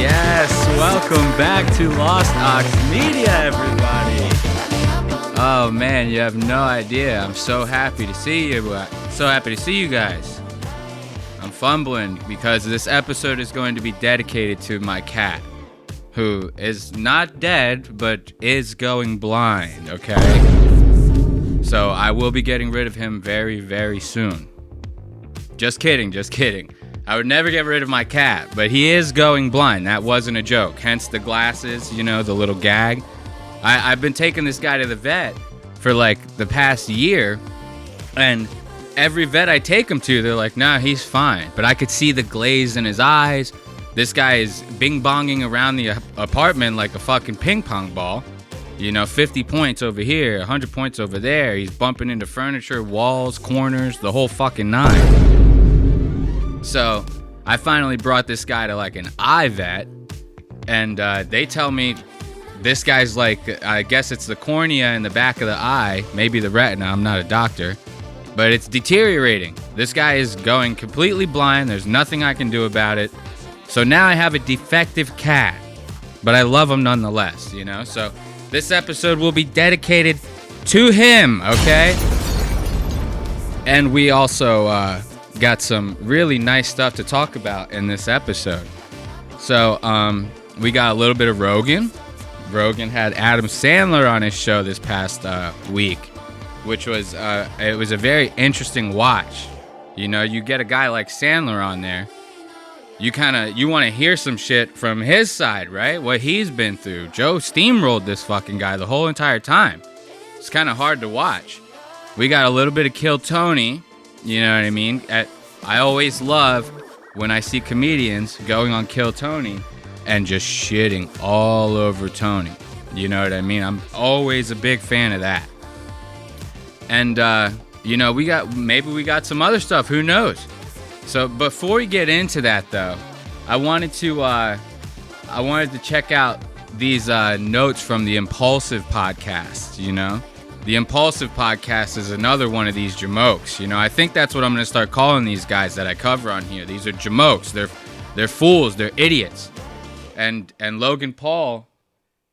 Yes, welcome back to Lost Aux Media, everybody. Oh man, you have no idea. I'm so happy to see you. So happy to see you guys. I'm fumbling because this episode is going to be dedicated to my cat, who is not dead, but is going blind, okay? So I will be getting rid of him very, very soon. Just kidding. I would never get rid of my cat, but he is going blind. That wasn't a joke. Hence the glasses, the little gag. I've been taking this guy to the vet for like the past year, and every vet I take him to, they're like, nah, he's fine. But I could see the glaze in his eyes. This guy is bing-bonging around the apartment like a fucking ping pong ball. 50 points over here, 100 points over there. He's bumping into furniture, walls, corners, the whole fucking nine. So I finally brought this guy to like an eye vet, and they tell me this guy's like, I guess it's the cornea in the back of the eye, maybe the retina, I'm not a doctor, but it's deteriorating. This guy is going completely blind. There's nothing I can do about it. So now I have a defective cat, but I love him nonetheless, So this episode will be dedicated to him, okay? And we also got some really nice stuff to talk about in this episode. So we got a little bit of Rogan. Rogan had Adam Sandler on his show this past week, which was it was a very interesting watch. You get a guy like Sandler on there, you want to hear some shit from his side, right? What he's been through. Joe steamrolled this fucking guy the whole entire time. It's kind of hard to watch. We got a little bit of Kill Tony. You know what I mean? I always love when I see comedians going on Kill Tony and just shitting all over Tony. You know what I mean? I'm always a big fan of that. And we got some other stuff. Who knows? So before we get into that, though, I wanted to check out these notes from the Impulsive podcast. The Impulsive podcast is another one of these jamokes. I think that's what I'm going to start calling these guys that I cover on here. These are jamokes. They're fools. They're idiots. And Logan Paul,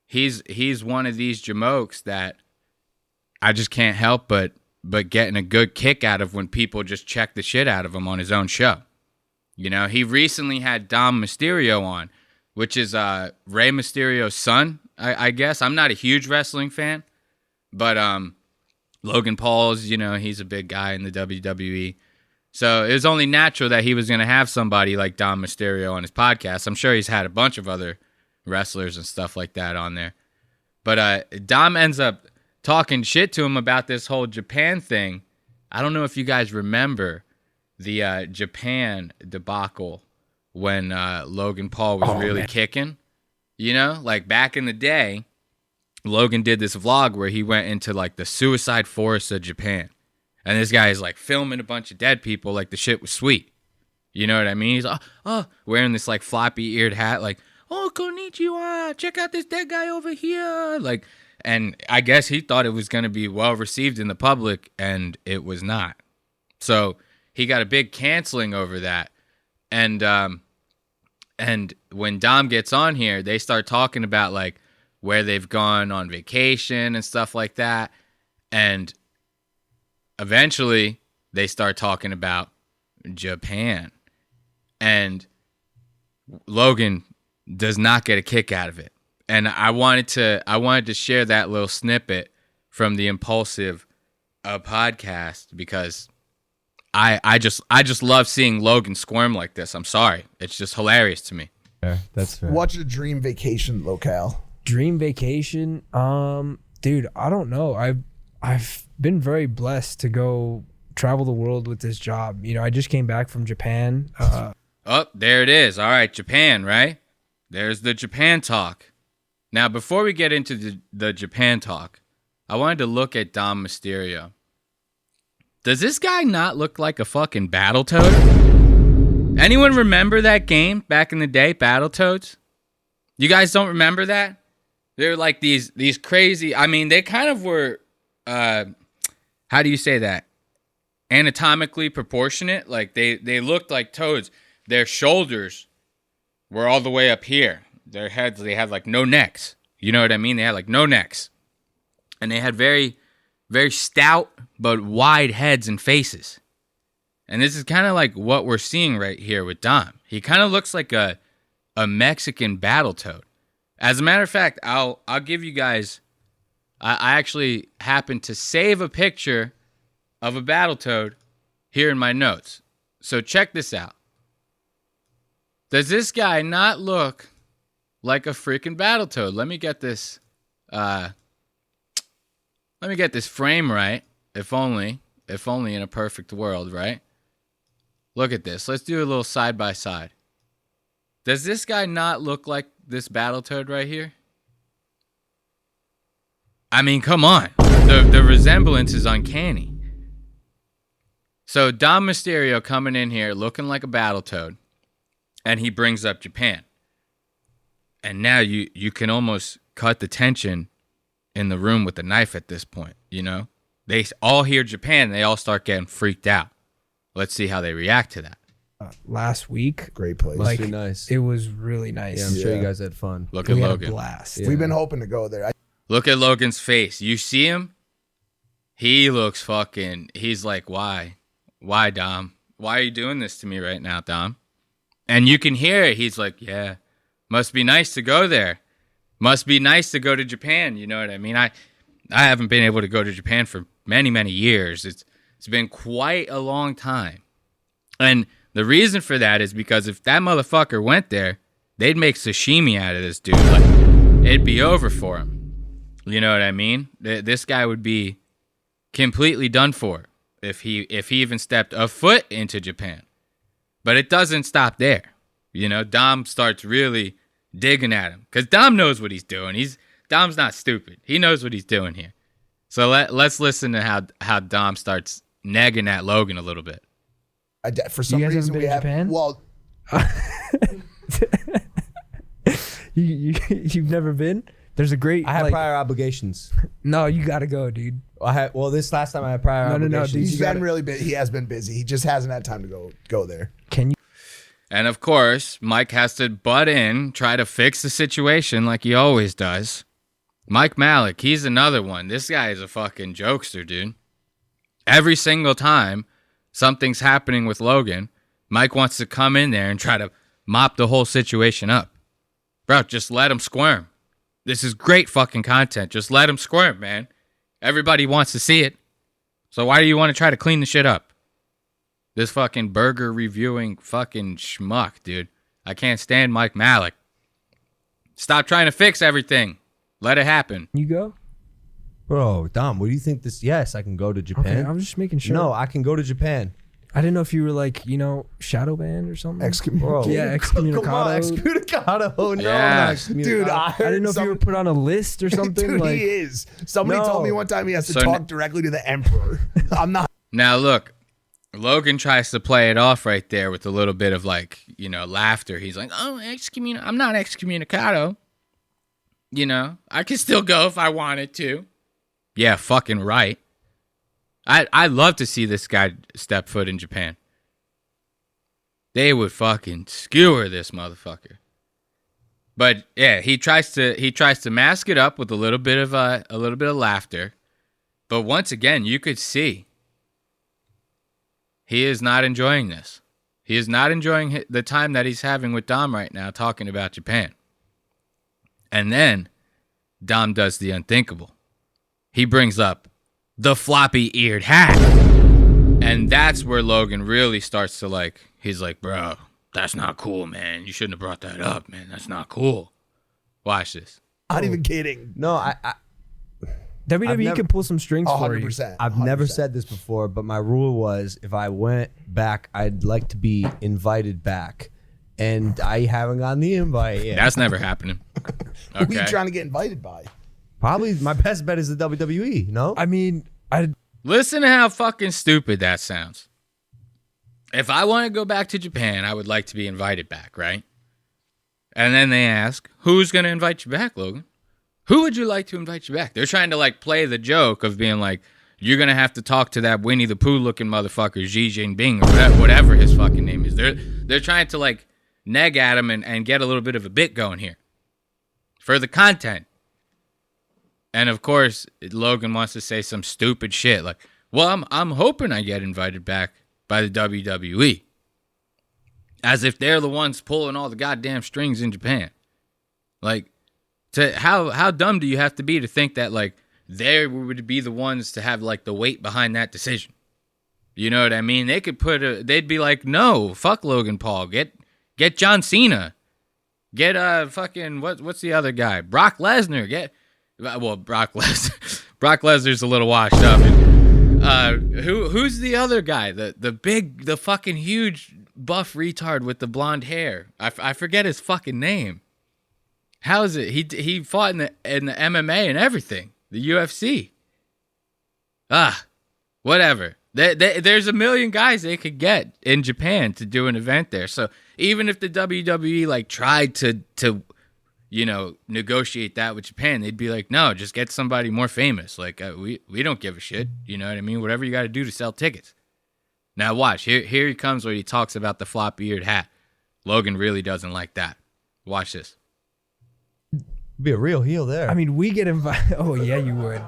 he's one of these jamokes that I just can't help but getting a good kick out of when people just check the shit out of him on his own show. He recently had Dom Mysterio on, which is Rey Mysterio's son, I guess. I'm not a huge wrestling fan. But Logan Paul's, he's a big guy in the WWE. So it was only natural that he was going to have somebody like Dom Mysterio on his podcast. I'm sure he's had a bunch of other wrestlers and stuff like that on there. But Dom ends up talking shit to him about this whole Japan thing. I don't know if you guys remember the Japan debacle when Logan Paul was really kicking. Like back in the day, Logan did this vlog where he went into like the suicide forest of Japan. And this guy is like filming a bunch of dead people like the shit was sweet. You know what I mean? He's wearing this like floppy eared hat like, oh, konnichiwa, check out this dead guy over here. Like, and I guess he thought it was going to be well received in the public, and it was not. So he got a big canceling over that. And when Dom gets on here, they start talking about like where they've gone on vacation and stuff like that. And eventually they start talking about Japan. And Logan does not get a kick out of it. And I wanted to share that little snippet from the Impulsive podcast because I just love seeing Logan squirm like this. I'm sorry. It's just hilarious to me. Yeah, that's fair. What's your dream vacation locale? Dream vacation? Dude, I don't know. I've been very blessed to go travel the world with this job. I just came back from Japan. Oh, there it is. All right, Japan, right? There's the Japan talk. Now, before we get into the Japan talk, I wanted to look at Dom Mysterio. Does this guy not look like a fucking Battletoad? Anyone remember that game back in the day, Battletoads? You guys don't remember that? They're like these crazy, they kind of were, how do you say that? Anatomically proportionate. Like they looked like toads. Their shoulders were all the way up here. Their heads, they had like no necks. You know what I mean? They had like no necks. And they had very, very stout but wide heads and faces. And this is kind of like what we're seeing right here with Dom. He kind of looks like a Mexican battletoad. As a matter of fact, I'll give you guys. I actually happened to save a picture of a battletoad here in my notes. So check this out. Does this guy not look like a freaking battletoad? Let me get this. Let me get this frame right. If only in a perfect world, right? Look at this. Let's do a little side by side. Does this guy not look like this battletoad right here? I mean, come on. The resemblance is uncanny. So Dom Mysterio coming in here looking like a battletoad, and he brings up Japan. And now you can almost cut the tension in the room with a knife at this point, you know? They all hear Japan, they all start getting freaked out. Let's see how they react to that. Last week, Great place. like be nice. it was really nice. Yeah, I'm sure Yeah. you guys had fun. Look at We had a Logan. blast. Yeah. We've been hoping to go there. Look at Logan's face. You see him? He looks fucking... He's like, why? Why, Dom? Why are you doing this to me right now, Dom? And you can hear it. He's like, yeah, must be nice to go there. Must be nice to go to Japan. You know what I mean? I haven't been able to go to Japan for many, many years. It's been quite a long time. And the reason for that is because if that motherfucker went there, they'd make sashimi out of this dude. Like, it'd be over for him. You know what I mean? This guy would be completely done for if he even stepped a foot into Japan. But it doesn't stop there. You know, Dom starts really digging at him because Dom knows what he's doing. Dom's not stupid. He knows what he's doing here. So let's listen to how Dom starts negging at Logan a little bit. For some You guys reason, haven't we been to have. Japan? Well, You've never been? There's a great. I had like, prior obligations. No, you gotta go, dude. This last time I had prior No, obligations. dude, he's been really busy. He has been busy. He just hasn't had time to go there. Can you? And of course, Mike has to butt in, try to fix the situation like he always does. Mike Malik, he's another one. This guy is a fucking jokester, dude. Every single time something's happening with Logan, Mike wants to come in there and try to mop the whole situation up. Bro, just let him squirm. This is great fucking content. Just let him squirm, man. Everybody wants to see it. So why do you want to try to clean the shit up? This fucking burger reviewing fucking schmuck, dude. I can't stand Mike Malik. Stop trying to fix everything. Let it happen. You go? Bro, Dom, what do you think this? Yes, I can go to Japan. Okay, I'm just making sure. No, I can go to Japan. I didn't know if you were like, shadow banned or something. Bro. Yeah, excommunicado. Come on, excommunicado. No, I'm Yeah. not excommunicado. Dude, I I didn't know if you were put on a list or something. Dude, like, he is. Somebody No. told me one time he has to So talk directly to the emperor. I'm not. Now, look, Logan tries to play it off right there with a little bit of, like, laughter. He's like, oh, I'm not excommunicado. I could still go if I wanted to. Yeah, fucking right. I'd love to see this guy step foot in Japan. They would fucking skewer this motherfucker. But yeah, he tries to mask it up with a little bit of laughter. But once again, you could see he is not enjoying this. He is not enjoying the time that he's having with Dom right now talking about Japan. And then Dom does the unthinkable. He brings up the floppy-eared hat. And that's where Logan really starts to he's like, bro, that's not cool, man. You shouldn't have brought that up, man. That's not cool. Watch this. Not even kidding. No, I WWE can pull some strings for you. 100%. I've never said this before, but my rule was if I went back, I'd like to be invited back. And I haven't gotten the invite yet. That's never happening. Who are you Okay. trying to get invited by? Probably my best bet is the WWE, no? I mean, Listen to how fucking stupid that sounds. If I want to go back to Japan, I would like to be invited back, right? And then they ask, who's going to invite you back, Logan? Who would you like to invite you back? They're trying to play the joke of being like, you're going to have to talk to that Winnie the Pooh looking motherfucker, Xi Jinping, or whatever his fucking name is. They're trying to neg at him and get a little bit of a bit going here for the content. And of course, Logan wants to say some stupid shit like, well, I'm hoping I get invited back by the WWE. As if they're the ones pulling all the goddamn strings in Japan. Like, how dumb do you have to be to think that, like, they would be the ones to have, like, the weight behind that decision? You know what I mean? They could they'd be like, no, fuck Logan Paul. Get John Cena. Get, fucking, what's the other guy? Brock Lesnar. Brock Lesnar. Brock Lesnar's a little washed up. Who's the other guy? The fucking huge buff retard with the blonde hair. I forget his fucking name. How is it? He fought in the MMA and everything. The UFC. Whatever. There's a million guys they could get in Japan to do an event there. So even if the WWE like tried to negotiate that with Japan, they'd be like, no, just get somebody more famous. Like we don't give a shit. You know what I mean? Whatever you got to do to sell tickets. Now watch. Here he comes where he talks about the floppy-eared hat. Logan really doesn't like that. Watch this. Be a real heel there. I mean, we get invited. Oh yeah, you would,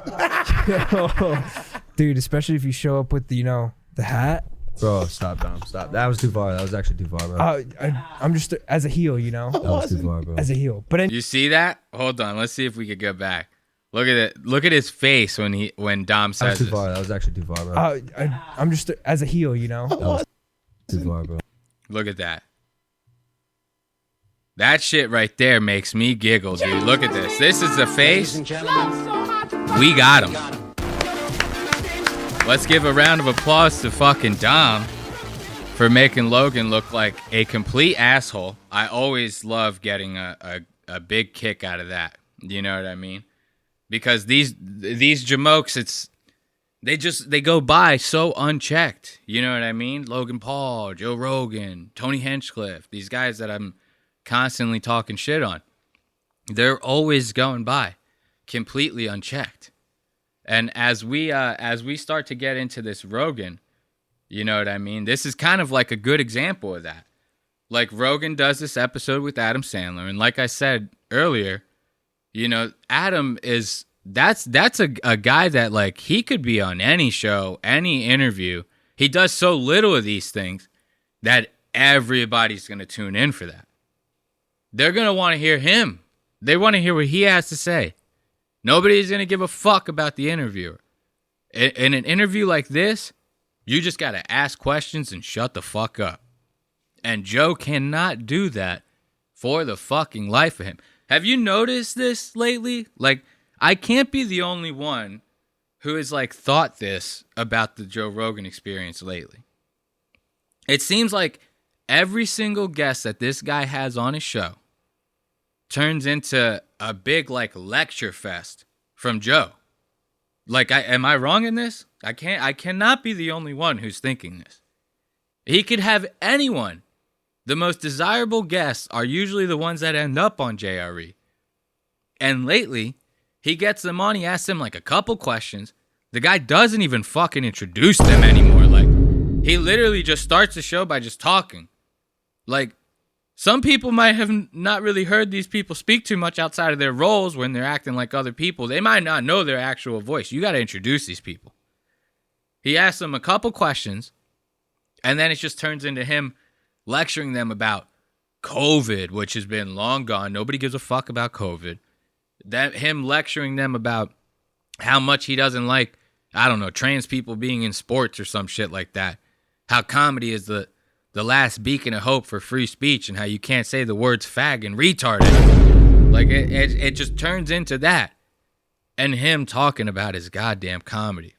dude. Especially if you show up with the hat. Bro, stop, Dom. Stop. That was too far. That was actually too far, bro. I'm just as a heel, That was too far, bro. as a heel. But You see that? Hold on. Let's see if we could go back. Look at it. Look at his face when Dom That says was too this. far. That was actually too far, bro. I'm just as a heel, That was too far, bro. Look at that. That shit right there makes me giggle, dude. Look at this. This is the face. We got him. Let's give a round of applause to fucking Dom for making Logan look like a complete asshole. I always love getting a big kick out of that. You know what I mean? Because these jamokes, they go by so unchecked. You know what I mean? Logan Paul, Joe Rogan, Tony Hinchcliffe, these guys that I'm constantly talking shit on. They're always going by completely unchecked. And as we start to get into this Rogan, you know what I mean? This is kind of like a good example of that. Like Rogan does this episode with Adam Sandler, and like I said earlier, Adam that's a guy that like he could be on any show, any interview. He does so little of these things that everybody's going to tune in for that. They're going to want to hear him. They want to hear what he has to say. Nobody's going to give a fuck about the interviewer. In an interview like this, you just got to ask questions and shut the fuck up. And Joe cannot do that for the fucking life of him. Have you noticed this lately? Like, I can't be the only one who has, like, thought this about the Joe Rogan experience lately. It seems like every single guest that this guy has on his show turns into a big, like, lecture fest from Joe. Like, am I wrong in this? I cannot be the only one who's thinking this. He could have anyone. The most desirable guests are usually the ones that end up on JRE. And lately, he gets them on, he asks them like a couple questions. The guy doesn't even fucking introduce them anymore. Like, he literally just starts the show by just talking. Like, some people might have not really heard these people speak too much outside of their roles when they're acting like other people. They might not know their actual voice. You got to introduce these people. He asks them a couple questions, and then it just turns into him lecturing them about COVID, which has been long gone. Nobody gives a fuck about COVID. That him lecturing them about how much he doesn't like, I don't know, trans people being in sports or some shit like that. How comedy is the last beacon of hope for free speech, and how you can't say the words fag and retard anymore. Like, it just turns into that. And him talking about his goddamn comedy,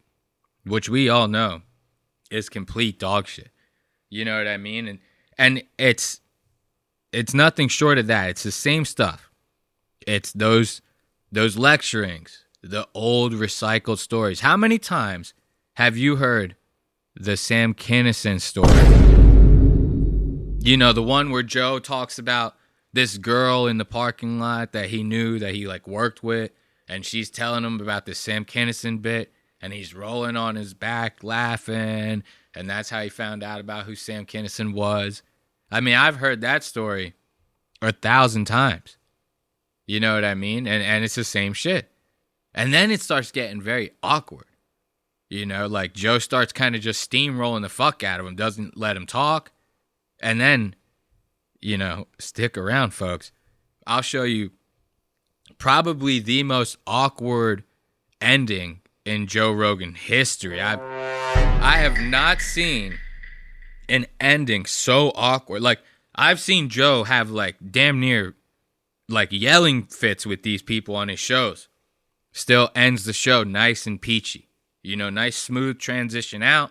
which we all know is complete dog shit. You know what I mean? And it's nothing short of that. It's the same stuff. It's those lecturings, the old recycled stories. How many times have you heard the Sam Kinison story? You know, the one where Joe talks about this girl in the parking lot that he knew, that he like worked with, and she's telling him about this Sam Kinison bit, and he's rolling on his back laughing, and that's how he found out about who Sam Kinison was. I mean, I've heard that story 1,000 times. You know what I mean? And it's the same shit. And then it starts getting very awkward. You know, like Joe starts kind of just steamrolling the fuck out of him, doesn't let him talk. And then, you know, stick around, folks. I'll show you probably the most awkward ending in Joe Rogan history. I have not seen an ending so awkward. Like, I've seen Joe have like damn near like yelling fits with these people on his shows. Still ends the show nice and peachy. You know, nice smooth transition out.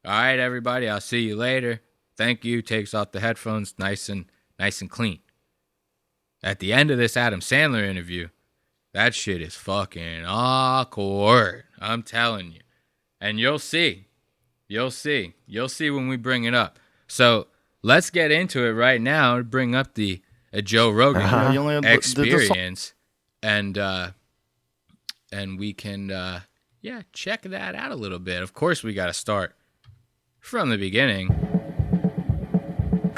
All right, everybody, I'll see you later. Thank you. Takes off the headphones, nice and clean. At the end of this Adam Sandler interview, that shit is fucking awkward. I'm telling you. And you'll see. You'll see when we bring it up. So let's get into it right now and bring up the Joe Rogan experience. And we can, check that out a little bit. Of course, we got to start from the beginning.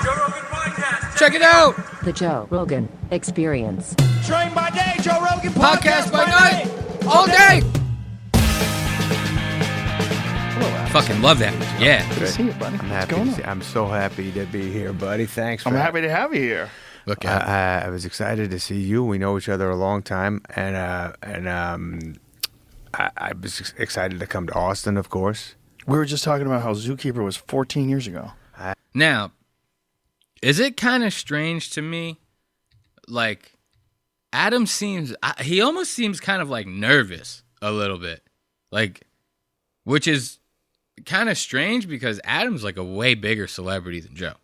Joe Rogan Podcast. Check it out. The Joe Rogan Experience. Train by day, Joe Rogan Podcast by night. All day. Fucking love that. Yeah. Good to see you, buddy. I'm so happy to be here, buddy. Thanks. I'm happy to have you here. Look I was excited to see you. We know each other a long time, and I was excited to come to Austin, of course. We were just talking about how Zookeeper was 14 years ago. Now, is it kind of strange to me? Like, Adam he almost seems kind of like nervous a little bit. Like, which is kind of strange because Adam's like a way bigger celebrity than Joe.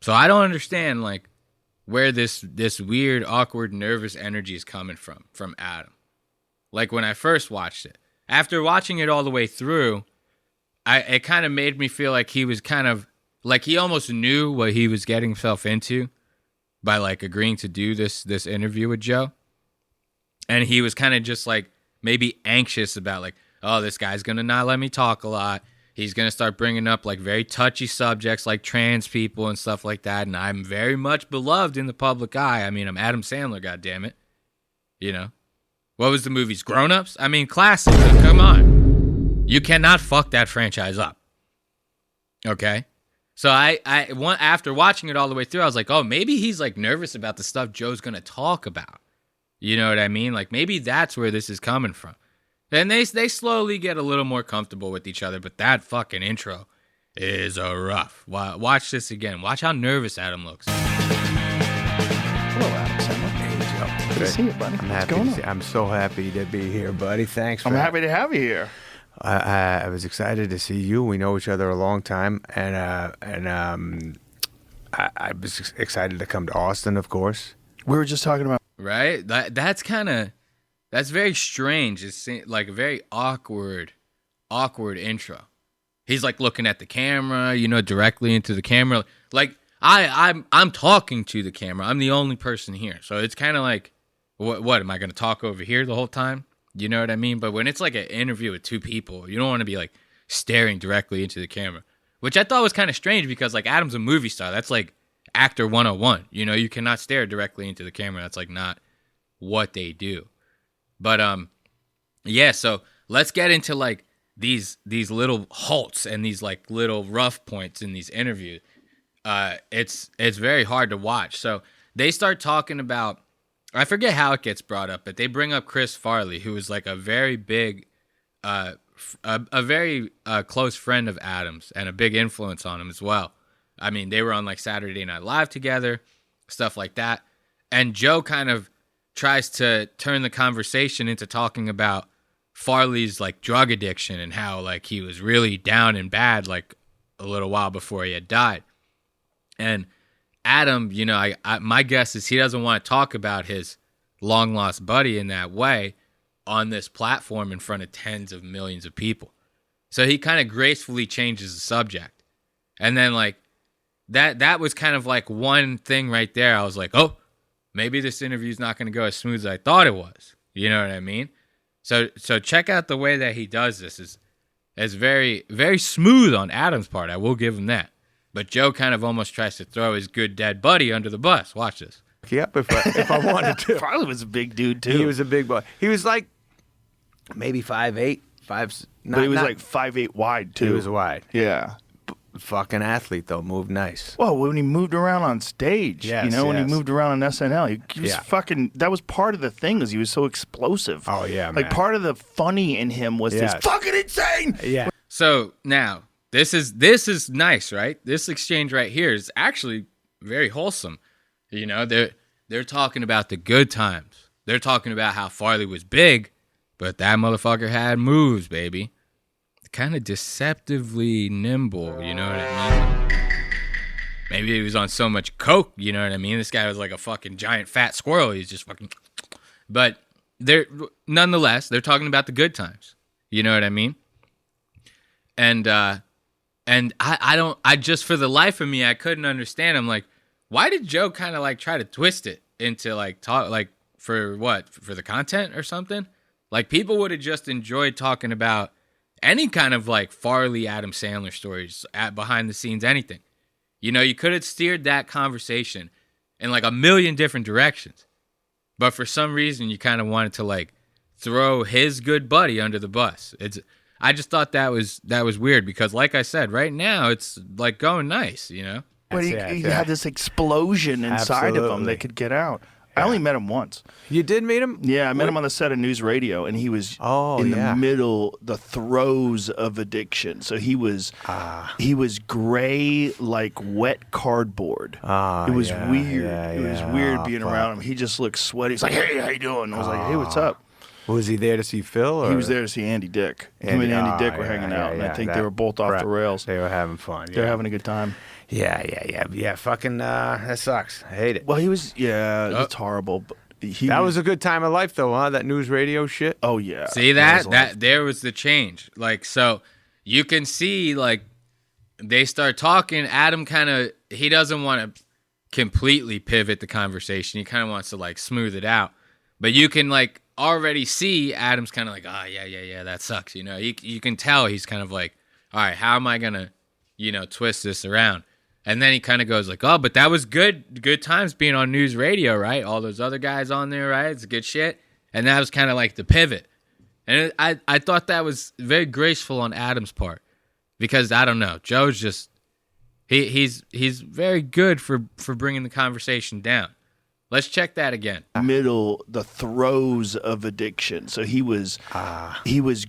So I don't understand like where this weird, awkward, nervous energy is coming from Adam. Like when I first watched it. After watching it all the way through, it kind of made me feel like he was kind of like he almost knew what he was getting himself into by like agreeing to do this interview with Joe. And he was kind of just like maybe anxious about like, oh, this guy's going to not let me talk a lot. He's going to start bringing up like very touchy subjects like trans people and stuff like that. And I'm very much beloved in the public eye. I mean, I'm Adam Sandler, goddammit. You know? What was the movies? Grown Ups? I mean, classic. Come on. You cannot fuck that franchise up. Okay? So after watching it all the way through, I was like, oh, maybe he's like nervous about the stuff Joe's going to talk about. You know what I mean? Like maybe that's where this is coming from. And they slowly get a little more comfortable with each other, but that fucking intro is a rough. Watch this again. Watch how nervous Adam looks. Hello, Adam Sandler. Hey, Joe. Good to see you, buddy. I'm so happy to be here, buddy. Thanks. I'm happy to have you here. I was excited to see you. We know each other a long time, and I was excited to come to Austin, of course. We were just talking about Right? That's very strange. It's like a very awkward intro. He's like looking at the camera, you know, directly into the camera. Like I'm talking to the camera. I'm the only person here. So it's kind of like, what am I going to talk over here the whole time? You know what I mean? But when it's like an interview with two people, you don't want to be like staring directly into the camera, which I thought was kind of strange because like Adam's a movie star. That's like actor 101. You know, you cannot stare directly into the camera. That's like not what they do. But yeah, so let's get into like these little halts and these like little rough points in these interviews. It's very hard to watch. So they start talking about, I forget how it gets brought up, but they bring up Chris Farley, who is like a very big, a very close friend of Adam's and a big influence on him as well. I mean, they were on like Saturday Night Live together, stuff like that. And Joe kind of tries to turn the conversation into talking about Farley's like drug addiction and how like he was really down and bad like a little while before he had died. And Adam, you know, my guess is he doesn't want to talk about his long lost buddy in that way on this platform in front of tens of millions of people. So he kind of gracefully changes the subject. And then like that was kind of like one thing right there. I was like, oh, maybe this interview is not going to go as smooth as I thought it was. You know what I mean? So check out the way that he does this. Is very, very smooth on Adam's part. I will give him that. But Joe kind of almost tries to throw his good dead buddy under the bus. Watch this. Yep, if I wanted to. Probably was a big dude too. He was a big boy. He was like maybe 5'8", 5. But he was like 5'8" wide too. He was wide. Yeah. Fucking athlete though, moved nice. Well, when he moved around on stage, Yes, when he yes. moved around on SNL, he was Yeah. fucking. That was part of the thing, was he was so explosive. Oh, yeah, like man. part of the funny in him was Yes. this fucking insane. Yeah. So now this is nice, right? This exchange right here is actually very wholesome. You know, they're talking about the good times. They're talking about how Farley was big, but that motherfucker had moves, baby. Kind of deceptively nimble, you know what I mean? Maybe he was on so much coke, you know what I mean? This guy was like a fucking giant fat squirrel. He's just fucking. But nonetheless, they're talking about the good times. You know what I mean? And I just, for the life of me, I couldn't understand. I'm like, why did Joe kind of like try to twist it into like talk, like for what? For the content or something? Like people would have just enjoyed talking about any kind of like Farley, Adam Sandler stories at behind the scenes, anything. You know, you could have steered that conversation in like a million different directions. But for some reason, you kind of wanted to like throw his good buddy under the bus. I just thought that was weird because like I said, right now it's like going nice, you know? But he Yeah. had this explosion inside of him Absolutely. that could get out. I only met him once. You did meet him? Yeah, I met him on the set of News Radio, and he was in the middle, the throes of addiction. So he was gray like wet cardboard. It was weird. It was weird being around him. He just looked sweaty. He's like, "Hey, how you doing?" I was like, "Hey, what's up?" Was he there to see Phil? Or? He was there to see Andy Dick. Him and Andy Dick were hanging out, and I think they were both off the rails. They were having fun. They were having a good time. Yeah. Fucking, that sucks. I hate it. Well, he was, it's horrible. But That was a good time of life, though, huh? That news radio shit. Oh yeah. See that there was the change. Like, so you can see like they start talking. Adam he doesn't want to completely pivot the conversation. He kind of wants to like smooth it out. But you can like already see Adam's kind of like, yeah, that sucks. You know, you can tell he's kind of like, all right, how am I gonna, twist this around? And then he kind of goes like, oh, but that was good times being on news radio, right? All those other guys on there, right? It's good shit. And that was kind of like the pivot. And I thought that was very graceful on Adam's part because I don't know, Joe's just he's very good for bringing the conversation down. Let's check that again. The throes of addiction. So he was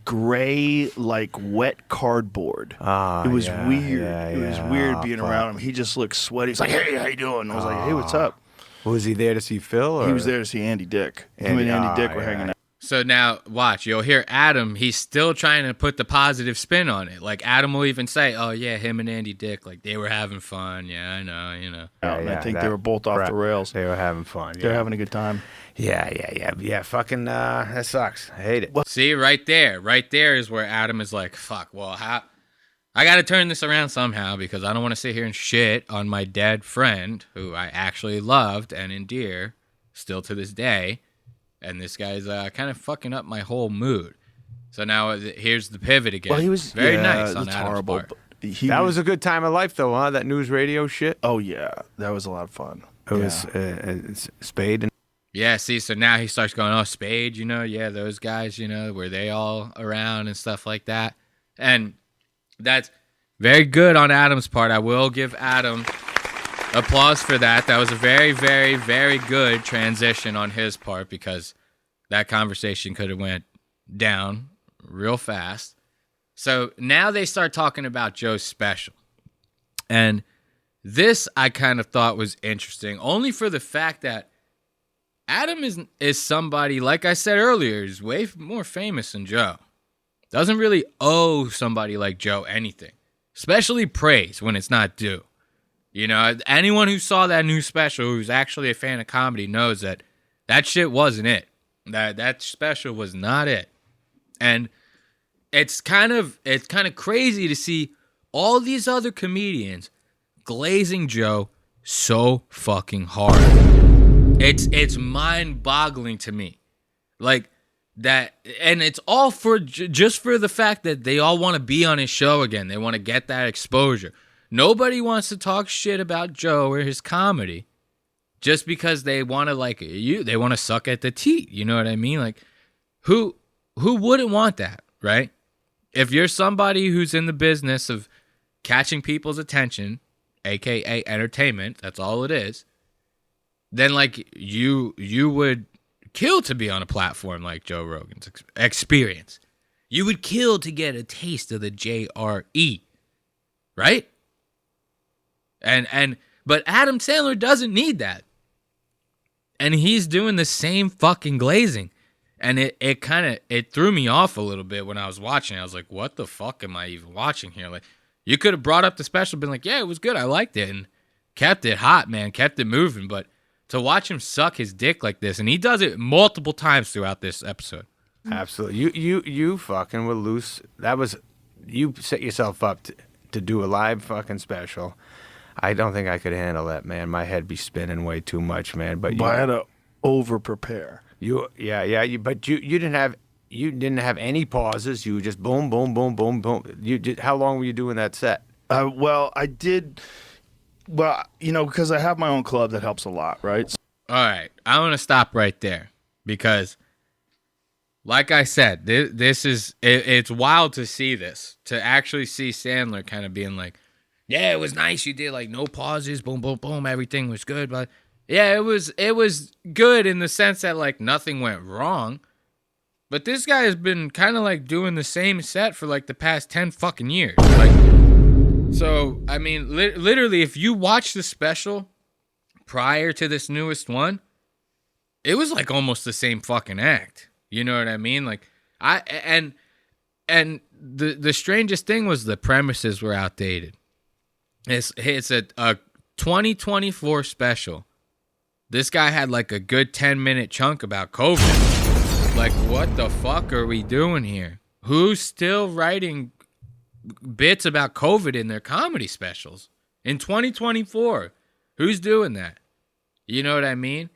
gray like wet cardboard. It was weird. It was weird being around him. He just looked sweaty. He's like, "Hey, how you doing?" I was like, "Hey, what's up?" Was he there to see Phil? Or? He was there to see Andy Dick. Him and Andy Dick were hanging out. So now, watch. You'll hear Adam. He's still trying to put the positive spin on it. Like, Adam will even say, oh, yeah, him and Andy Dick, like, they were having fun. Yeah, I know. And I think they were both off the rails. They were having fun. They were having a good time. Yeah. Fucking, that sucks. I hate it. See, right there is where Adam is like, fuck, well, I got to turn this around somehow because I don't want to sit here and shit on my dead friend who I actually loved and endear still to this day. And this guy's kind of fucking up my whole mood. So now here's the pivot again. Well, he was very nice on that's Adam's horrible. part. That was a good time of life, though, huh? That news radio shit. Oh yeah, that was a lot of fun. It was Spade and. Yeah, see, so now he starts going, oh, Spade, yeah, those guys, were they all around and stuff like that. And that's very good on Adam's part. I will give Adam applause for that. That was a very, very, very good transition on his part because that conversation could have went down real fast. So now they start talking about Joe's special. And this I kind of thought was interesting, only for the fact that Adam is somebody, like I said earlier, is way more famous than Joe. Doesn't really owe somebody like Joe anything, especially praise when it's not due. Anyone who saw that new special who's actually a fan of comedy knows that shit wasn't it. That special was not it. And it's kind of crazy to see all these other comedians glazing Joe so fucking hard. It's mind-boggling to me. Like that, and it's all for just for the fact that they all want to be on his show again. They want to get that exposure. Nobody wants to talk shit about Joe or his comedy just because they want to like you. They want to suck at the teat. You know what I mean? Like, who wouldn't want that, right? If you're somebody who's in the business of catching people's attention, aka entertainment, that's all it is, then like you would kill to be on a platform like Joe Rogan's Experience. You would kill to get a taste of the JRE, right? But Adam Sandler doesn't need that. And he's doing the same fucking glazing. And it threw me off a little bit when I was watching. I was like, what the fuck am I even watching here? Like, you could have brought up the special, been like, yeah, it was good, I liked it, and kept it hot, man, kept it moving. But to watch him suck his dick like this, and he does it multiple times throughout this episode. Absolutely. You fucking were loose. You set yourself up to do a live fucking special. I don't think I could handle that, man. My head be spinning way too much, man. But I had to over prepare. But you didn't have any pauses. You were just boom, boom, boom, boom, boom. How long were you doing that set? Well, I did. Well, because I have my own club, that helps a lot, right? All right, I want to stop right there because, like I said, this is it's wild to see this, to actually see Sandler kind of being like, yeah, it was nice. You did like no pauses, boom, boom, boom. Everything was good, but yeah, it was good in the sense that like nothing went wrong. But this guy has been kind of like doing the same set for like the past 10 fucking years. Like, so I mean, literally, if you watch the special prior to this newest one, it was like almost the same fucking act. You know what I mean? Like and the strangest thing was the premises were outdated. It's a 2024 special. This guy had like a good 10-minute chunk about COVID. Like, what the fuck are we doing here? Who's still writing bits about COVID in their comedy specials in 2024? Who's doing that? You know what I mean?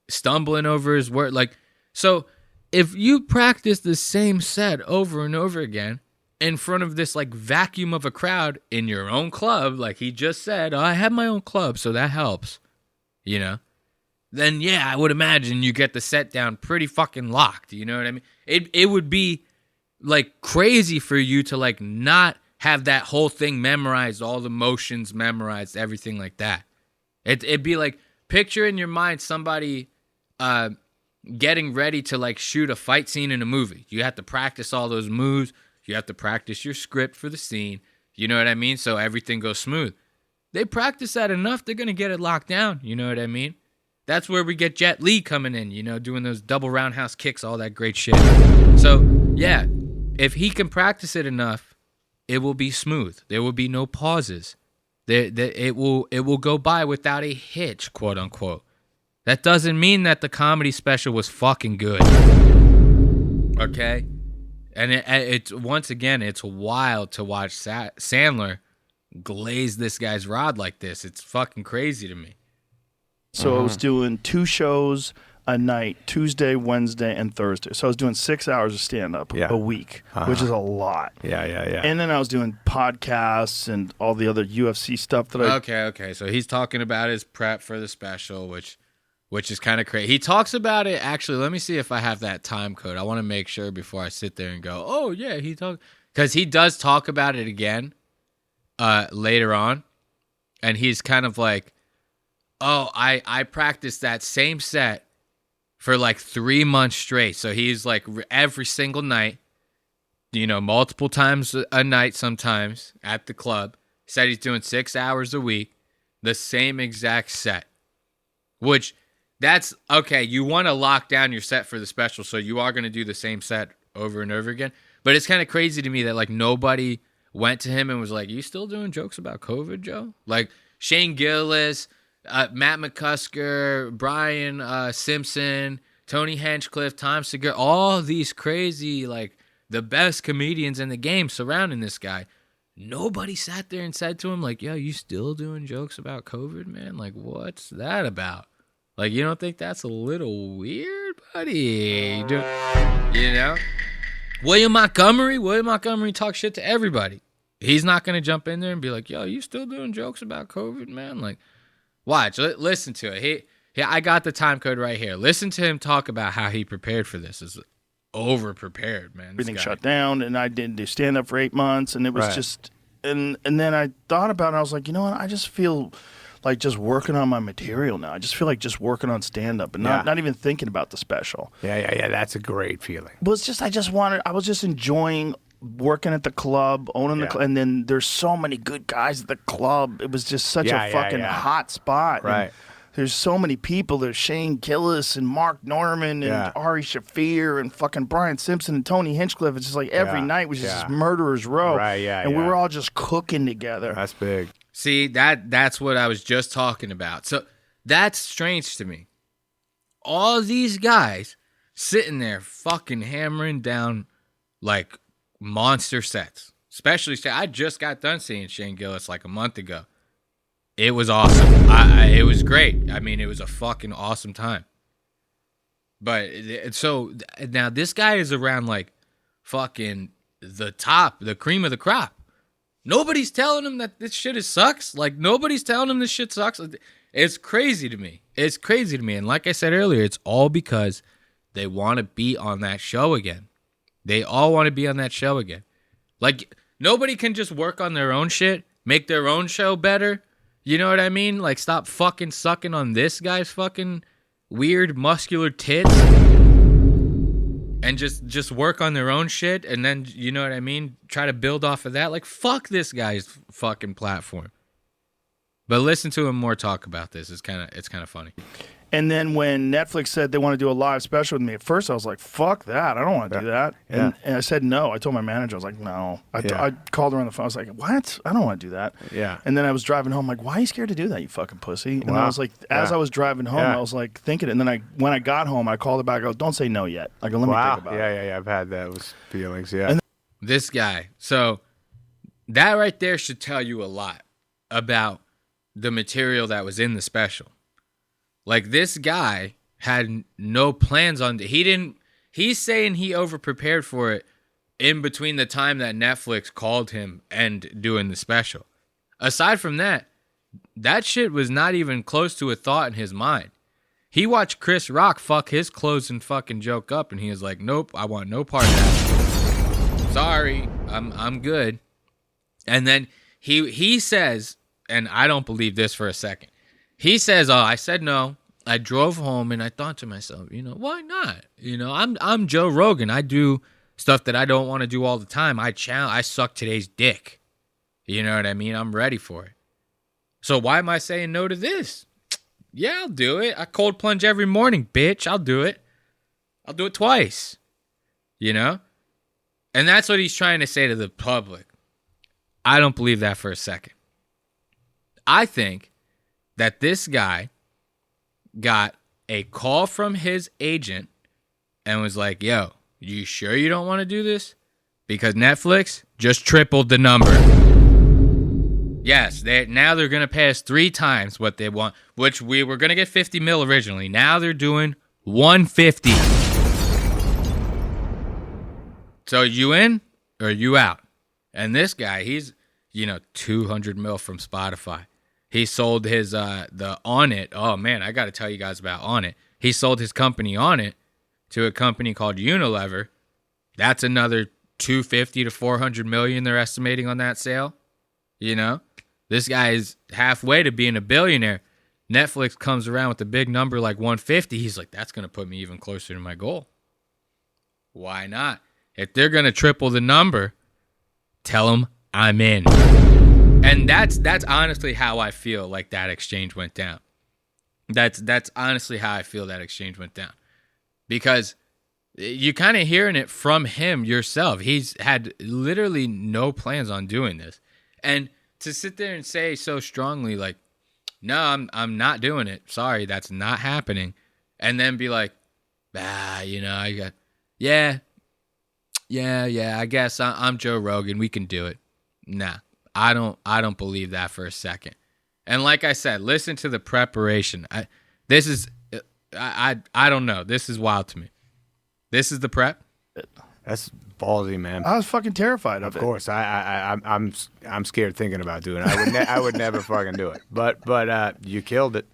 Stumbling over his word. Like, so if you practice the same set over and over again in front of this like vacuum of a crowd in your own club, like he just said, I have my own club, so that helps, then yeah, I would imagine you get the set down pretty fucking locked. You know what I mean? It would be like crazy for you to like not have that whole thing memorized, all the motions memorized, everything like that. It'd be like, picture in your mind somebody getting ready to like shoot a fight scene in a movie. You have to practice all those moves. You have to practice your script for the scene. You know what I mean? So everything goes smooth. They practice that enough, they're going to get it locked down. You know what I mean? That's where we get Jet Li coming in, doing those double roundhouse kicks, all that great shit. So, yeah, if he can practice it enough, it will be smooth. There will be no pauses. It will go by without a hitch, quote unquote. That doesn't mean that the comedy special was fucking good. Okay? And it's once again, it's wild to watch Sandler glaze this guy's rod like this. It's fucking crazy to me. So I was doing 2 shows a night, Tuesday, Wednesday, and Thursday. So I was doing 6 hours of stand-up a week, which is a lot. Yeah. And then I was doing podcasts and all the other UFC stuff that I... Okay. So he's talking about his prep for the special, which is kind of crazy. He talks about it, actually, let me see if I have that time code. I want to make sure before I sit there and go, oh, yeah, because he does talk about it again later on. And he's kind of like, oh, I practiced that same set for like 3 months straight. So he's like every single night, multiple times a night sometimes at the club. Said he's doing 6 hours a week, the same exact set. Which, that's, okay, you want to lock down your set for the special, so you are going to do the same set over and over again. But it's kind of crazy to me that like nobody went to him and was like, you still doing jokes about COVID, Joe? Like Shane Gillis... Matt McCusker, Brian Simpson, Tony Hinchcliffe, Tom Segura, all these crazy, like, the best comedians in the game surrounding this guy. Nobody sat there and said to him, like, yo, you still doing jokes about COVID, man? Like, what's that about? Like, you don't think that's a little weird, buddy? William Montgomery talks shit to everybody. He's not going to jump in there and be like, yo, you still doing jokes about COVID, man? Like, watch, listen to it. I got the time code right here. Listen to him talk about how he prepared for this. Is over prepared, man. Everything shut down, and I didn't do stand up for 8 months, and it was just, and then I thought about it. I was like, you know what? I just feel like just working on my material now. I just feel like just working on stand up and not even thinking about the special. Yeah. That's a great feeling. Well, it's just I was just enjoying working at the club, owning the club, and then there's so many good guys at the club. It was just such a fucking hot spot. Right. And there's so many people. There's Shane Gillis and Mark Norman and Ari Shaffir and fucking Brian Simpson and Tony Hinchcliffe. It's just like every night was just murderer's row. Right, and we were all just cooking together. That's big. See, that's what I was just talking about. So that's strange to me. All these guys sitting there fucking hammering down like monster sets. Especially, I just got done seeing Shane Gillis like a month ago. It was awesome. It was great. I mean, it was a fucking awesome time. But so now this guy is around like fucking the top, the cream of the crop. Nobody's telling him that this shit sucks. Like, nobody's telling him this shit sucks. It's crazy to me. It's crazy to me. And like I said earlier, it's all because they want to be on that show again. They all want to be on that show again. Like, nobody can just work on their own shit, make their own show better. You know what I mean? Like, stop fucking sucking on this guy's fucking weird muscular tits and just work on their own shit, and then, you know what I mean, try to build off of that. Like, fuck this guy's fucking platform. But listen to him more talk about this. It's kind of funny. And then when Netflix said they want to do a live special with me, at first I was like, fuck that. I don't want to do that. And I said no. I told my manager, I was like, no. I called her on the phone. I was like, what? I don't want to do that. Yeah. And then I was driving home, like, why are you scared to do that, you fucking pussy? And I was like, as I was driving home, I was like thinking it. And then when I got home, I called her back. I go, don't say no yet. I go, let me think about it. Yeah. I've had those feelings, yeah. This guy. So that right there should tell you a lot about the material that was in the special. Like, this guy had no plans on he's saying he overprepared for it in between the time that Netflix called him and doing the special. Aside from that shit was not even close to a thought in his mind. He watched Chris Rock fuck his closing fucking joke up, and he was like, nope, I want no part of that. Sorry, I'm good. And then he says, and I don't believe this for a second, he says, oh, I said no. I drove home and I thought to myself, why not? I'm Joe Rogan. I do stuff that I don't want to do all the time. I suck today's dick. You know what I mean? I'm ready for it. So why am I saying no to this? Yeah, I'll do it. I cold plunge every morning, bitch. I'll do it. I'll do it twice. And that's what he's trying to say to the public. I don't believe that for a second. I think that this guy got a call from his agent and was like, yo, you sure you don't want to do this? Because Netflix just tripled the number. Yes, now they're going to pay us 3 times what they want, which we were going to get 50 mil originally. Now they're doing 150. So you in or you out? And this guy, he's, 200 mil from Spotify. He sold his the On It. Oh man, I got to tell you guys about On It. He sold his company On It to a company called Unilever. That's another 250 to 400 million they're estimating on that sale. This guy is halfway to being a billionaire. Netflix comes around with a big number like 150. He's like, that's going to put me even closer to my goal. Why not? If they're going to triple the number, tell them I'm in. And that's honestly how I feel like that exchange went down. That's honestly how I feel that exchange went down. Because you kind of hearing it from him yourself. He's had literally no plans on doing this. And to sit there and say so strongly like, no, I'm not doing it. Sorry, that's not happening. And then be like, I guess I'm Joe Rogan. We can do it. Nah. I don't believe that for a second. And like I said, listen to the preparation. I don't know. This is wild to me. This is the prep. That's ballsy, man. I was fucking terrified of it. Of course, I'm scared thinking about doing it. I would never fucking do it. But you killed it.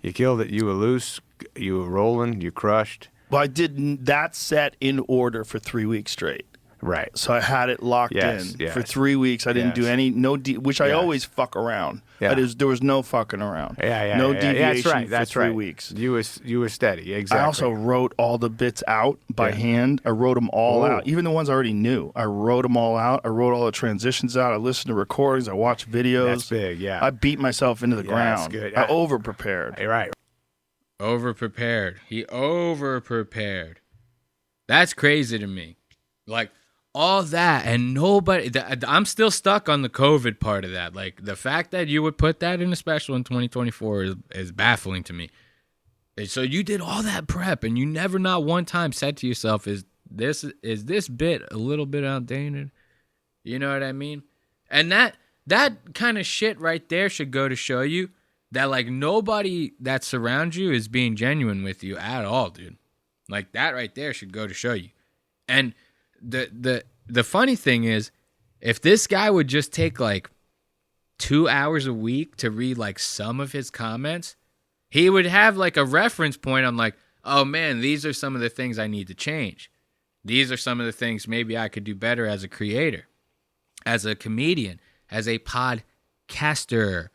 You killed it. You were loose. You were rolling. You crushed. Well, I did that set in order for 3 weeks straight. Right. So I had it locked in for 3 weeks. I didn't do any which I always fuck around. Yeah. There was no fucking around. No deviation That's for right. 3 weeks. You were steady. Exactly. I also wrote all the bits out by hand. I wrote them all out, even the ones I already knew. I wrote them all out. I wrote all the transitions out. I listened to recordings. I watched videos. That's big. Yeah. I beat myself into the ground. That's good. I over prepared. You're right. Over prepared. He over prepared. That's crazy to me. Like all that and nobody. I'm still stuck on the COVID part of that. Like the fact that you would put that in a special in 2024 is baffling to me. So you did all that prep and you never not one time said to yourself, is this bit a little bit outdated? You know what I mean? And that kind of shit right there should go to show you that like nobody that surrounds you is being genuine with you at all, dude. Like that right there should go to show you. And the funny thing is, if this guy would just take like 2 hours a week to read like some of his comments, he would have like a reference point on like, oh man, these are some of the things I need to change. These are some of the things maybe I could do better as a creator, as a comedian, as a podcaster.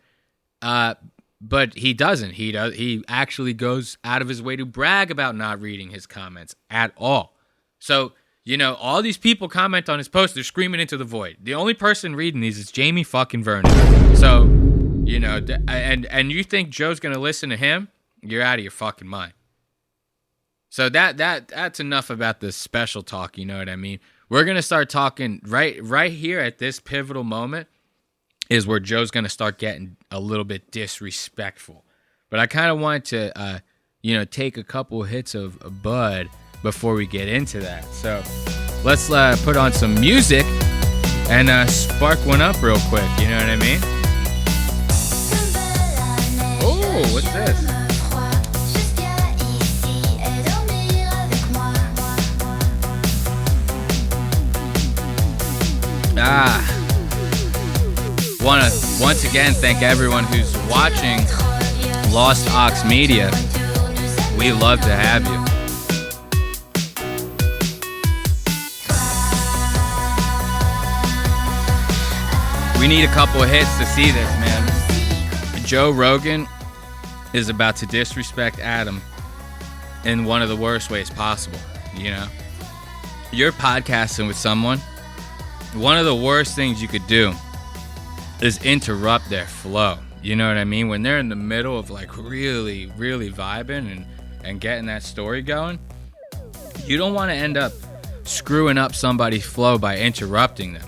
But he doesn't. He actually goes out of his way to brag about not reading his comments at all. So, you know, all these people comment on his post, they're screaming into the void. The only person reading these is Jamie fucking Vernon. So, you know, and you think Joe's going to listen to him? You're out of your fucking mind. So that's enough about this special talk, you know what I mean? We're going to start talking right here at this pivotal moment is where Joe's going to start getting a little bit disrespectful. But I kind of wanted to, take a couple hits of Bud before we get into that. So let's put on some music and spark one up real quick, you know what I mean? Oh, what's this? Want to once again thank everyone who's watching Lost Aux Media. We love to have you. We need a couple of hits to see this, man. Joe Rogan is about to disrespect Adam in one of the worst ways possible, you know? You're podcasting with someone. One of the worst things you could do is interrupt their flow. You know what I mean? When they're in the middle of like really, really vibing and getting that story going, you don't want to end up screwing up somebody's flow by interrupting them.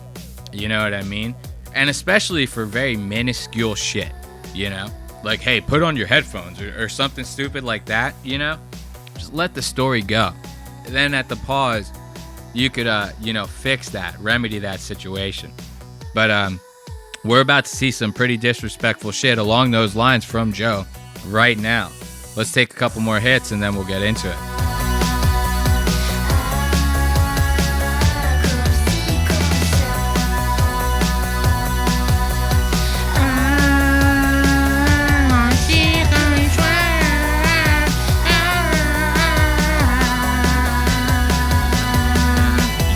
You know what I mean? And especially for very minuscule shit, you know? Like, hey, put on your headphones or something stupid like that, you know? Just let the story go. And then at the pause, you could, fix that, remedy that situation. But we're about to see some pretty disrespectful shit along those lines from Joe right now. Let's take a couple more hits and then we'll get into it.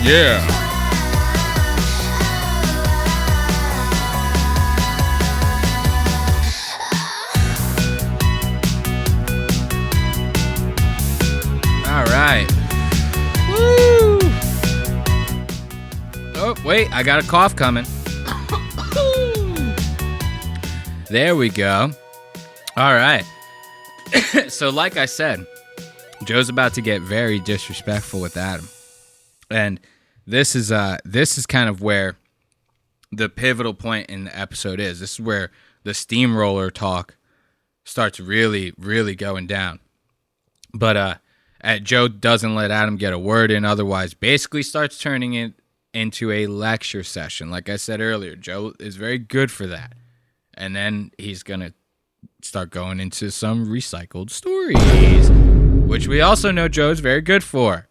Yeah. All right. Woo. Oh, wait, I got a cough coming. There we go. All right. So like I said, Joe's about to get very disrespectful with Adam. And this is kind of where the pivotal point in the episode is. This is where the steamroller talk starts really, really going down. But Joe doesn't let Adam get a word in, otherwise basically starts turning it into a lecture session. Like I said earlier, Joe is very good for that. And then he's going to start going into some recycled stories, which we also know Joe's very good for.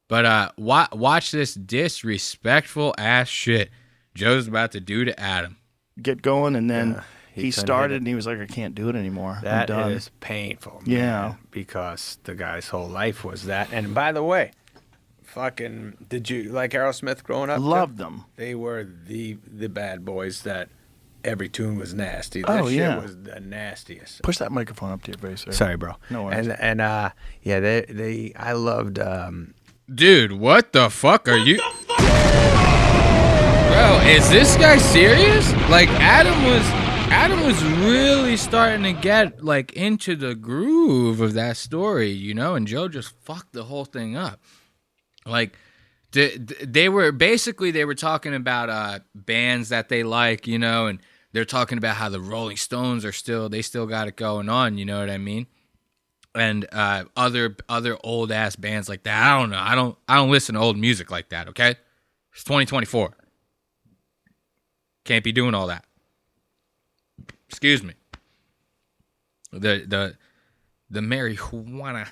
But watch this disrespectful ass shit Joe's about to do to Adam. Get going, and then he couldn't started, hit it. and he was like, I can't do it anymore. I'm That done. is painful. Yeah. Man, because the guy's whole life was that. And by the way, fucking, did you like Aerosmith growing up? Loved them. They were the bad boys that every tune was nasty. This Oh, shit yeah. was the nastiest. Push that microphone up to your face, sir. Sorry, bro. No worries. And yeah, they I loved Dude, what the fuck are you? Bro, is this guy serious? Like Adam was really starting to get like into the groove of that story, you know, and Joe just fucked the whole thing up. Like they were talking about bands that they like, you know, and they're talking about how the Rolling Stones they still got it going on, you know what I mean? And other old ass bands like that. I don't know. I don't listen to old music like that, okay? It's 2024. Can't be doing all that. Excuse me. The marijuana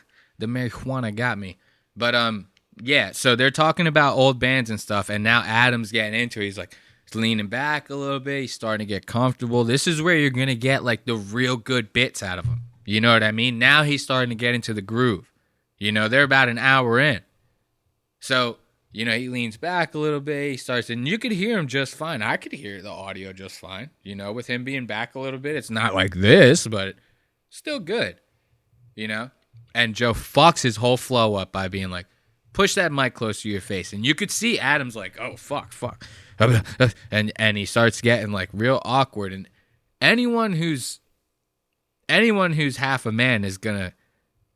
got me. But yeah, so they're talking about old bands and stuff, and now Adam's getting into it. He's like leaning back a little bit. He's starting to get comfortable. This is where you're gonna get like the real good bits out of him. You know what I mean? Now he's starting to get into the groove. You know, they're about an hour in. So, you know, he leans back a little bit. He starts, and you could hear him just fine. I could hear the audio just fine. You know, with him being back a little bit. It's not like this, but still good. You know? And Joe fucks his whole flow up by being like, push that mic close to your face. And you could see Adam's like, oh, fuck. And he starts getting like real awkward. And anyone who's half a man is going to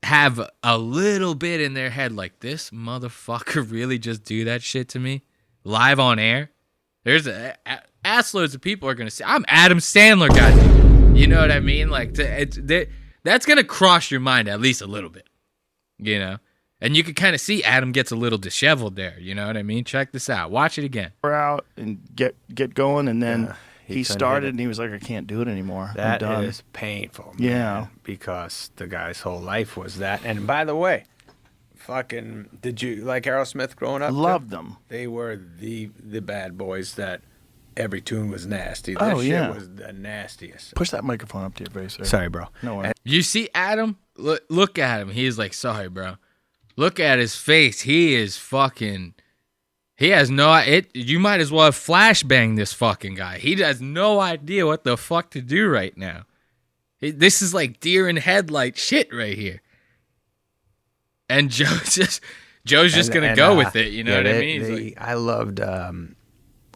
have a little bit in their head like, this motherfucker really just do that shit to me live on air. There's ass loads of people are going to say, I'm Adam Sandler, goddamn. You know what I mean? Like, that's going to cross your mind at least a little bit, you know? And you can kind of see Adam gets a little disheveled there. You know what I mean? Check this out. Watch it again. We're out and get going, and then he couldn't started, hit it. and he was like, I can't do it anymore. that I'm done. is painful. Man, Yeah. because the guy's whole life was that. And by the way, fucking, did you like Aerosmith growing up? Loved them. They were the bad boys that every tune was nasty. This Oh, shit yeah. was the nastiest. Push that microphone up to your face, sir. Sorry, bro. No worries. You see Adam? Look at him. He's like, sorry, bro. Look at his face. He is fucking... He has you might as well have flashbanged this fucking guy. He has no idea what the fuck to do right now. This is like deer in headlight shit right here. And Joe's just gonna go with it. You know what I mean? He's like, I loved.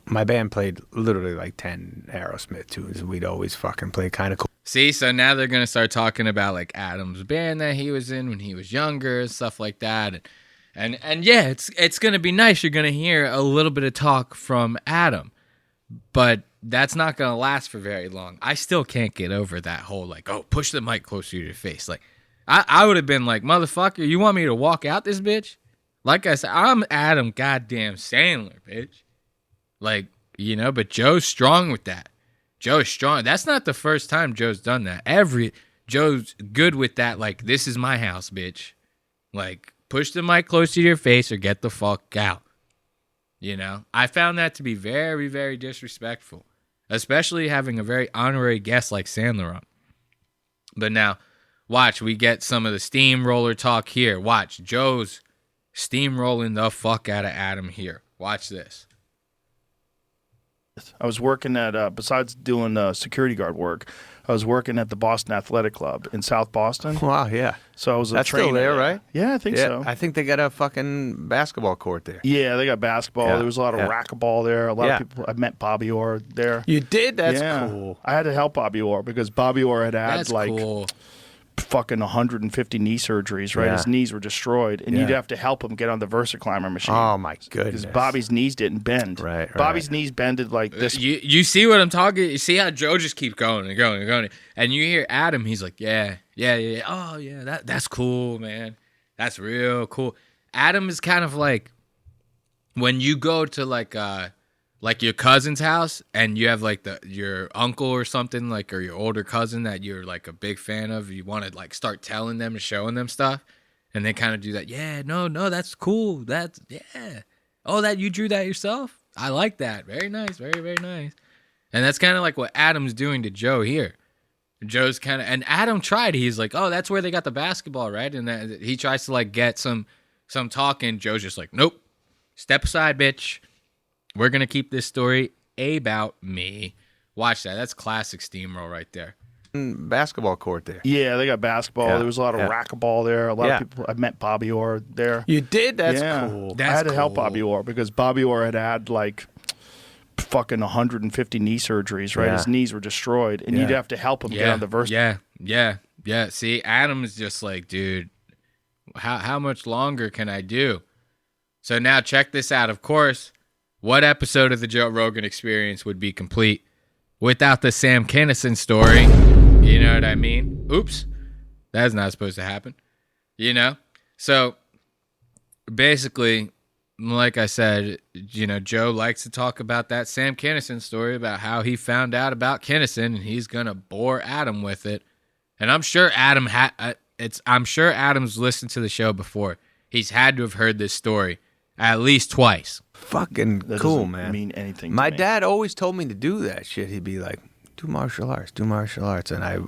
My band played literally like 10 Aerosmith tunes, and we'd always fucking play kind of cool. see, so now they're gonna start talking about like Adam's band that he was in when he was younger and stuff like that. And yeah, it's gonna be nice. You're gonna hear a little bit of talk from Adam, but that's not gonna last for very long. I still can't get over that whole like, oh, push the mic closer to your face. Like, I would have been like, motherfucker, you want me to walk out this bitch? Like I said, I'm Adam goddamn Sandler, bitch. Like, you know, but Joe's strong with that. Joe's strong. That's not the first time Joe's done that. Joe's good with that. Like, this is my house, bitch. Like, push the mic close to your face or get the fuck out. You know, I found that to be very, very disrespectful, especially having a very honorary guest like Sandler on. But now, watch, we get some of the steamroller talk here. Watch, Joe's steamrolling the fuck out of Adam here. Watch this. I was working at, besides doing security guard work, I was working at the Boston Athletic Club in South Boston. Wow, yeah. So I was a That's trainer still there, right? Yeah, I think so. I think they got a fucking basketball court there. Yeah, they got basketball. Yeah, There was a lot of yeah. racquetball there. A lot of people. I met Bobby Orr there. You did? That's Yeah. cool. I had to help Bobby Orr because Bobby Orr had That's like cool. fucking 150 knee surgeries, right? Yeah. His knees were destroyed, and Yeah. you'd have to help him get on the VersaClimber machine. Oh, my goodness. Because Bobby's knees didn't bend. Right. Bobby's knees bended like this. You see what I'm talking? You see how Joe just keeps going and going and going, and you hear Adam. He's like, yeah. Oh yeah, that's cool, man. That's real cool. Adam is kind of like when you go to like your cousin's house and you have like your uncle or something or your older cousin that you're like a big fan of. You want to like start telling them and showing them stuff, And they kind of do that. Yeah, no, that's cool. That's, yeah. Oh, that you drew that yourself? I like that. Very nice. Very, very nice. And that's kind of like what Adam's doing to Joe here. Joe's kind of, and Adam tried. He's like, oh, that's where they got the basketball, right? And that, he tries to like get some talk in. Joe's just like, nope. Step aside, bitch. We're going to keep this story about me. Watch that. That's classic steamroll right there. Basketball court there. Yeah, they got basketball. Yeah, There was a lot of racquetball there. A lot of people. I met Bobby Orr there. You did? That's Yeah. cool. I had to help Bobby Orr because Bobby Orr had like fucking 150 knee surgeries, right? Yeah. His knees were destroyed, and you'd have to help him get on the verse. Yeah. See, Adam's just like, dude, how much longer can I do? So now check this out. Of course, what episode of the Joe Rogan Experience would be complete without the Sam Kinison story? You know what I mean? Oops. That's not supposed to happen. You know? So basically, like I said, you know, Joe likes to talk about that Sam Kinison story about how he found out about Kinison, and he's going to bore Adam with it. And I'm sure I'm sure Adam's listened to the show before. He's had to have heard this story at least twice. Fucking That cool, doesn't man. mean anything to My me. dad always told me to do that shit. He'd be like, do martial arts. And I,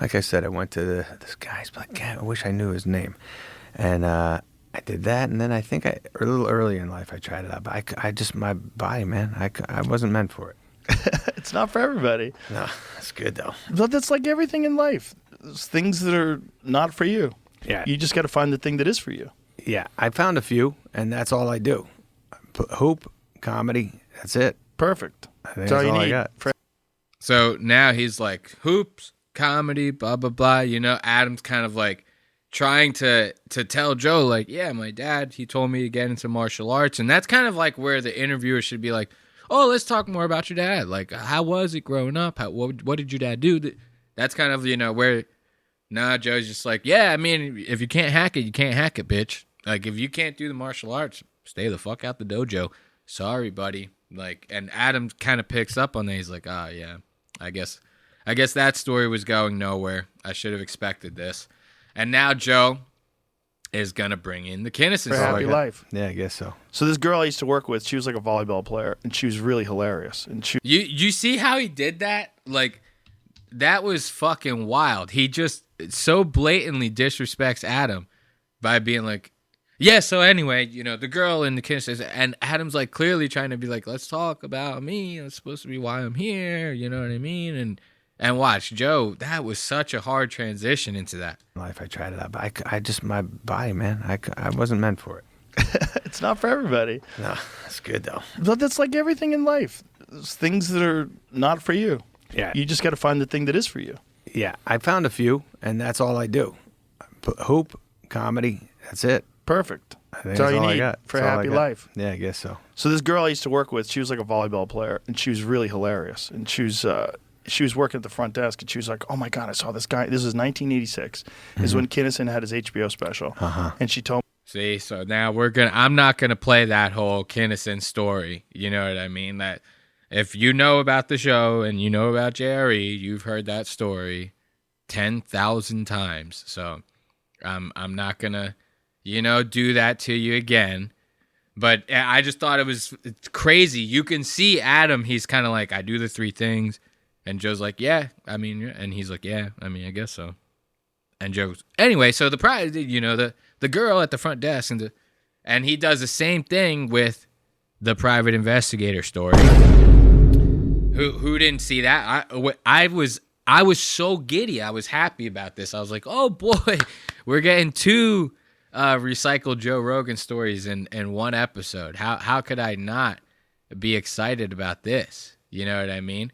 like I said, I went to this guy's like, God, I wish I knew his name. And I did that. And then I think a little earlier in life, I tried it out. But I just, my body, man, I wasn't meant for it. It's not for everybody. No, that's good though. But that's like everything in life. There's things that are not for you. Yeah. You just got to find the thing that is for you. Yeah, I found a few, and that's all I do. Hoop, comedy, that's it. Perfect. I think That's all you I need. got. So now he's like, hoops, comedy, blah, blah, blah. You know, Adam's kind of like trying to tell Joe, like, yeah, my dad, he told me to get into martial arts. And that's kind of like where the interviewer should be like, oh, let's talk more about your dad. Like, how was it growing up? What did your dad do? That's kind of, you know, where, nah, Joe's just like, yeah, I mean, if you can't hack it, you can't hack it, bitch. Like, if you can't do the martial arts, stay the fuck out the dojo. Sorry, buddy. Like, and Adam kind of picks up on that. He's like, ah, yeah, I guess that story was going nowhere. I should have expected this. And now Joe is going to bring in the Kinison For happy story. life. Yeah, I guess so. So this girl I used to work with, she was like a volleyball player, and she was really hilarious. And she You see how he did that? Like, that was fucking wild. He just so blatantly disrespects Adam by being like, yeah, so anyway, you know, the girl in the Kinison, and Adam's like clearly trying to be like, let's talk about me. It's supposed to be why I'm here. You know what I mean? And watch, Joe, that was such a hard transition into that. Life, I tried it out, but I just, my body, man, I wasn't meant for it. it's not for everybody. No, that's good though. But that's like everything in life. There's things that are not for you. Yeah. You just got to find the thing that is for you. Yeah, I found a few, and that's all I do. Hoop, comedy, that's it. Perfect. I think That's all you I need got. for a That's all I happy got. life. Yeah, I guess so. So this girl I used to work with, she was like a volleyball player, and she was really hilarious. And she was working at the front desk, and she was like, "Oh my god, I saw this guy." This was 1986. Is when Kinison had his HBO special, and she told me. See, so now I'm not gonna play that whole Kinison story. You know what I mean? That if you know about the show and you know about JRE, you've heard that story 10,000 times. So I'm not gonna, you know, do that to you again. But I just thought it's crazy. You can see Adam, he's kind of like, I do the three things. And Joe's like, yeah, I mean, and he's like, yeah, I mean, I guess so. And Joe's, anyway, so the prize, you know, the girl at the front desk, and he does the same thing with the private investigator story. Who didn't see that? I was so giddy. I was happy about this. I was like, oh boy, we're getting two recycled Joe Rogan stories in one episode. How could I not be excited about this? You know what I mean?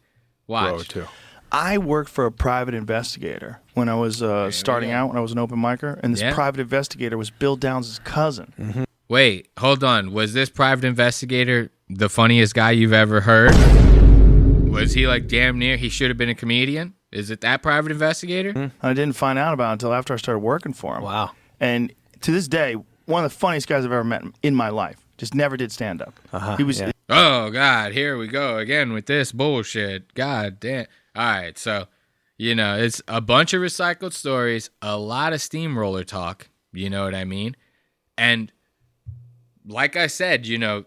Watch. Too. I worked for a private investigator when I was starting out, when I was an open micer, and this private investigator was Bill Downs' cousin. Mm-hmm. Wait, hold on. Was this private investigator the funniest guy you've ever heard? Was he like damn near he should have been a comedian? Is it that private investigator? I didn't find out about it until after I started working for him. Wow. And to this day, one of the funniest guys I've ever met in my life. Just never did stand up. He was. Yeah. Oh, God, here we go again with this bullshit. God damn. All right, so, you know, it's a bunch of recycled stories, a lot of steamroller talk, You know what I mean? And like I said, you know,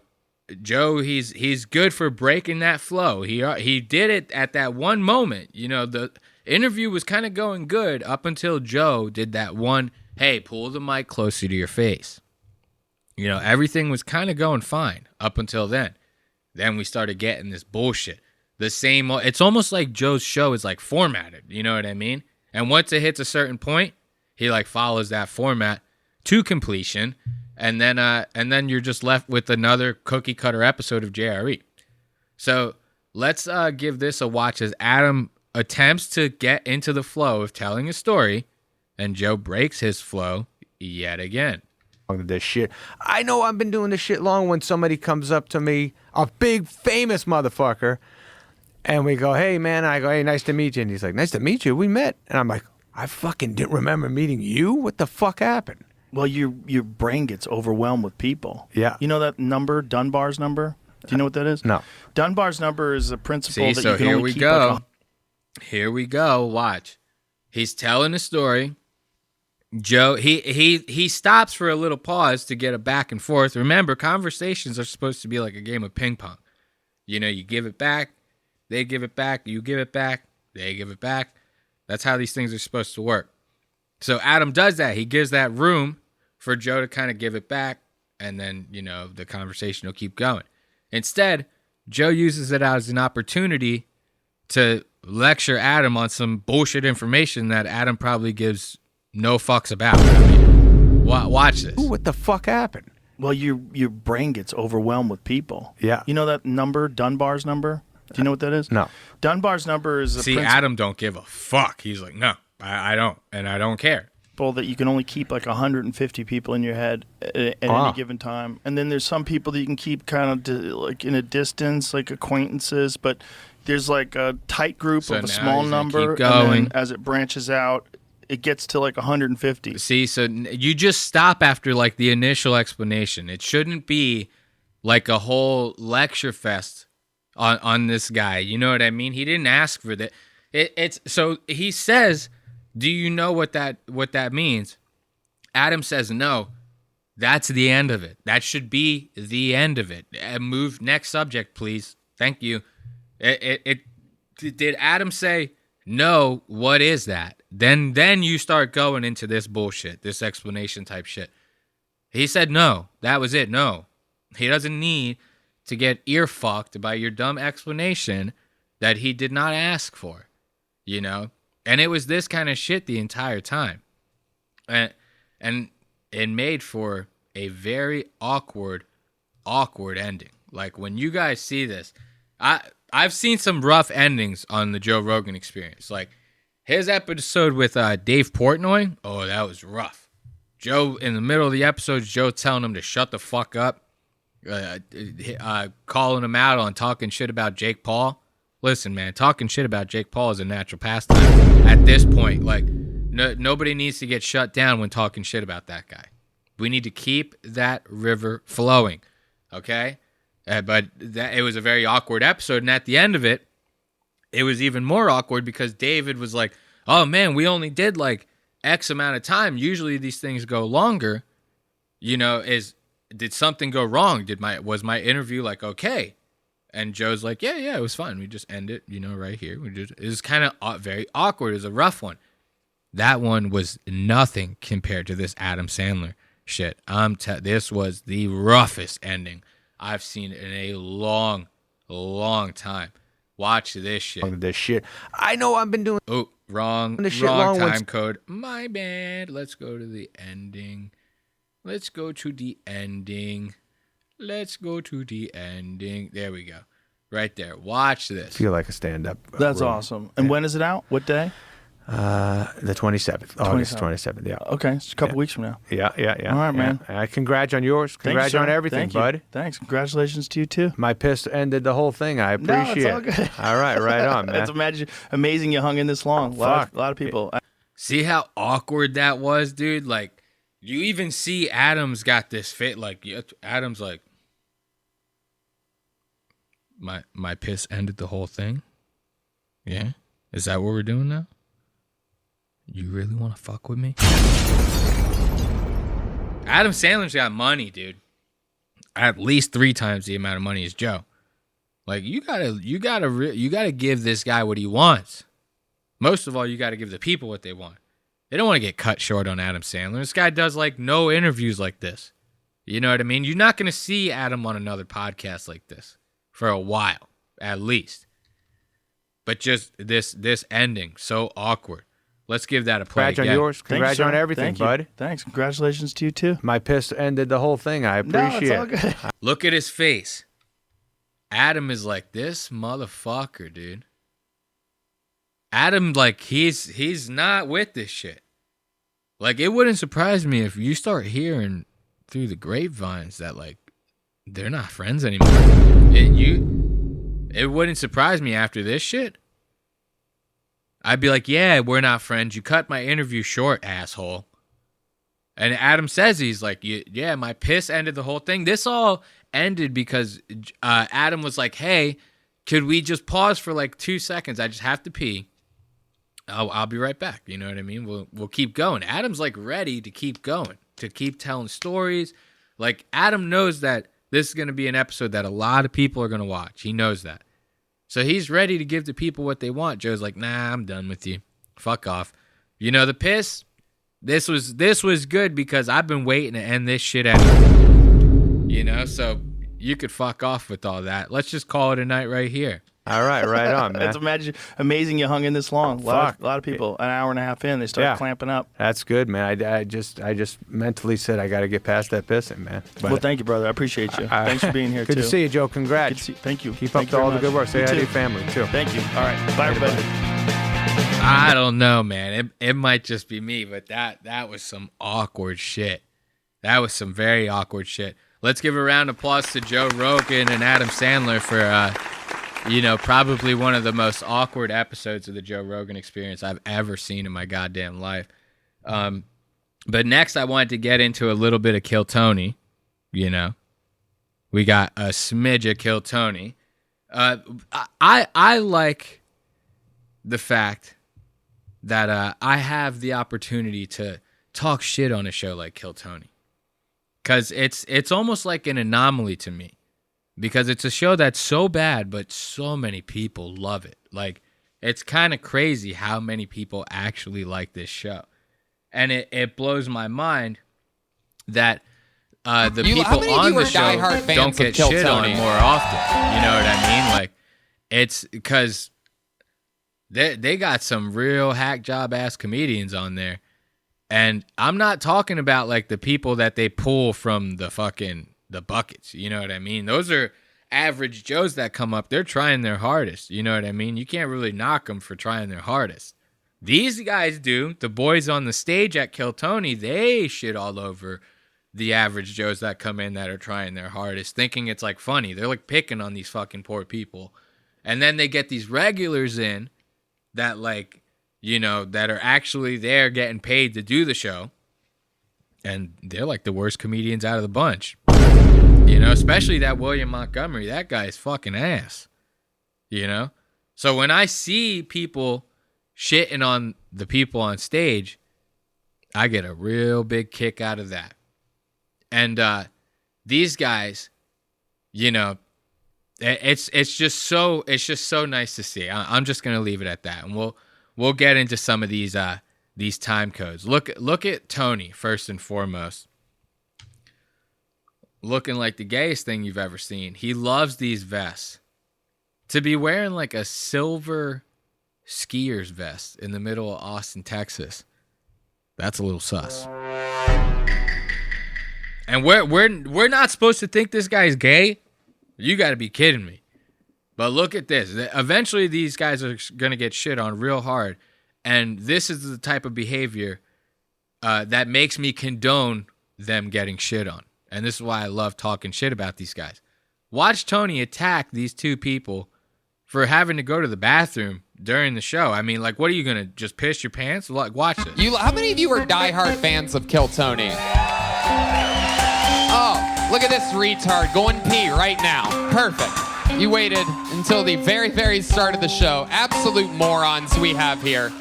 Joe, he's good for breaking that flow. He did it at that one moment. You know, the interview was kind of going good up until Joe did that one, hey, pull the mic closer to your face. You know, everything was kind of going fine up until then. Then we started getting this bullshit. The same, it's almost like Joe's show is like formatted. You know what I mean? And once it hits a certain point, he like follows that format to completion. And then you're just left with another cookie cutter episode of JRE. So let's give this a watch as Adam attempts to get into the flow of telling a story, and Joe breaks his flow yet again. This shit. I know I've been doing this shit long. When somebody comes up to me, a big famous motherfucker, and we go, hey man, I go, hey, nice to meet you. And he's like, nice to meet you. We met. And I'm like, I fucking didn't remember meeting you. What the fuck happened? Well, your brain gets overwhelmed with people. Yeah. You know that number, Dunbar's number? Do you know what that is? No. Dunbar's number is a principle that so you can here only we keep go. like Here we go. Watch. He's telling a story. Joe, he stops for a little pause to get a back and forth. Remember, conversations are supposed to be like a game of ping pong. You know, you give it back, they give it back, you give it back, they give it back. That's how these things are supposed to work. So Adam does that. He gives that room for Joe to kind of give it back, and then, you know, the conversation will keep going. Instead, Joe uses it as an opportunity to lecture Adam on some bullshit information that Adam probably gives no fucks about. I mean, watch this. Ooh, what the fuck happened? Well, your brain gets overwhelmed with people. Yeah. You know that number, Dunbar's number? Do you know what that is? No. Dunbar's number is a See, Adam don't give a fuck. He's like, no, I don't, and I don't care. that you can only keep like 150 people in your head at any given time. And then there's some people that you can keep kind of like in a distance, like acquaintances, but there's like a tight group of a small number. Keep going. And then as it branches out, it gets to like 150. See, so you just stop after like the initial explanation. It shouldn't be like a whole lecture fest on this guy. You know what I mean? He didn't ask for that. It's so he says, do you know what that means? Adam says no. That's the end of it. That should be the end of it. Move next subject, please. Thank you. Did Adam say no? What is that? Then you start going into this bullshit, this explanation type shit. He said no. That was it. No. He doesn't need to get ear fucked by your dumb explanation that he did not ask for, you know? And it was this kind of shit the entire time. And it made for a very awkward ending. Like when you guys see this, I've seen some rough endings on the Joe Rogan Experience. Like his episode with Dave Portnoy, oh, that was rough. Joe, in the middle of the episode, Joe telling him to shut the fuck up, calling him out on talking shit about Jake Paul. Listen, man, talking shit about Jake Paul is a natural pastime at this point. Like, nobody needs to get shut down when talking shit about that guy. We need to keep that river flowing, okay? But it was a very awkward episode, and at the end of it, it was even more awkward because David was like, oh, man, we only did like X amount of time. Usually these things go longer. You know, did something go wrong? Was my interview like okay? And Joe's like, yeah, it was fun. We just end it, you know, right here. It was kind of very awkward. It was a rough one. That one was nothing compared to this Adam Sandler shit. This was the roughest ending I've seen in a long, long time. Watch this shit. I know I've been doing. Oh, wrong time code. My bad. Let's go to the ending. There we go. Right there. Watch this. Feel like a stand-up. That's awesome. And when is it out? What day? The 27th. August 27th, yeah. Okay, it's a couple weeks from now. Yeah. All right, man. Congrats on yours. Congrats on everything, bud. Thanks. Congratulations to you, too. My piss ended the whole thing. I appreciate it's all good. it. All right, right on, man. It's amazing you hung in this long. A lot of people. See how awkward that was, dude? Like, you even see Adam's got this fit. Like, Adam's like, my piss ended the whole thing? Yeah? Is that what we're doing now? You really want to fuck with me? Adam Sandler's got money, dude. At least 3 times the amount of money as Joe. Like, you gotta give this guy what he wants. Most of all, you gotta give the people what they want. They don't want to get cut short on Adam Sandler. This guy does like no interviews like this. You know what I mean? You're not gonna see Adam on another podcast like this for a while, at least. But just this ending, so awkward. Let's give that a play Congrats again. on yours. Congrats on everything, Thank you. bud. Thanks. Congratulations to you, too. My piss ended the whole thing. I appreciate No, it's all good. Look at his face. Adam is like, this motherfucker, dude. Adam, like, he's not with this shit. Like, it wouldn't surprise me if you start hearing through the grapevines that, like, they're not friends anymore. It wouldn't surprise me after this shit. I'd be like, yeah, we're not friends. You cut my interview short, asshole. And Adam says he's like, yeah, my piss ended the whole thing. This all ended because Adam was like, hey, could we just pause for like 2 seconds? I just have to pee. I'll be right back. You know what I mean? We'll keep going. Adam's like ready to keep going, to keep telling stories. Like, Adam knows that this is going to be an episode that a lot of people are going to watch. He knows that. So he's ready to give the people what they want. Joe's like, nah, I'm done with you. Fuck off. You know, the piss, this was good because I've been waiting to end this shit out. You know, so you could fuck off with all that. Let's just call it a night right here. All right, right on, man. It's amazing you hung in this long. A lot of people, an hour and a half in, they start clamping up. That's good, man. I just mentally said I got to get past that pissing, man. But, well, thank you, brother. I appreciate you. Thanks for being here, good too. to see you, Joe. Congrats. Thank you. Keep up all the good work. Say hi to your family, too. Thank you. All right. Bye, everybody. I don't know, man. It might just be me, but that was some awkward shit. That was some very awkward shit. Let's give a round of applause to Joe Rogan and Adam Sandler for probably one of the most awkward episodes of the Joe Rogan Experience I've ever seen in my goddamn life. But next, I wanted to get into a little bit of Kill Tony. You know, we got a smidge of Kill Tony. I like the fact that I have the opportunity to talk shit on a show like Kill Tony, because it's almost like an anomaly to me. Because it's a show that's so bad, but so many people love it. Like, it's kind of crazy how many people actually like this show. And it blows my mind that the people on the show don't get shit on more often. You know what I mean? Like, it's because they got some real hack job ass comedians on there. And I'm not talking about, like, the people that they pull from the buckets, you know what I mean? Those are average Joes that come up. They're trying their hardest, you know what I mean? You can't really knock them for trying their hardest. These guys do. The boys on the stage at Kill Tony, they shit all over the average Joes that come in that are trying their hardest, thinking it's, like, funny. They're, like, picking on these fucking poor people. And then they get these regulars in that, like, you know, that are actually there getting paid to do the show. And they're like the worst comedians out of the bunch. You know, especially that William Montgomery. That guy's fucking ass. You know? So when I see people shitting on the people on stage, I get a real big kick out of that. And these guys, you know, it's just so nice to see. I'm just gonna leave it at that, and we'll get into some of these time codes. Look at Tony first and foremost. Looking like the gayest thing you've ever seen. He loves these vests. To be wearing like a silver skier's vest in the middle of Austin, Texas, that's a little sus. And we're not supposed to think this guy's gay? You got to be kidding me. But look at this. Eventually these guys are going to get shit on real hard. And this is the type of behavior that makes me condone them getting shit on. And this is why I love talking shit about these guys. Watch Tony attack these two people for having to go to the bathroom during the show. I mean, like, what are you going to just piss your pants? Like, watch this. How many of you are diehard fans of Kill Tony? Oh, look at this retard going pee right now. Perfect. You waited until the very, very start of the show. Absolute morons we have here.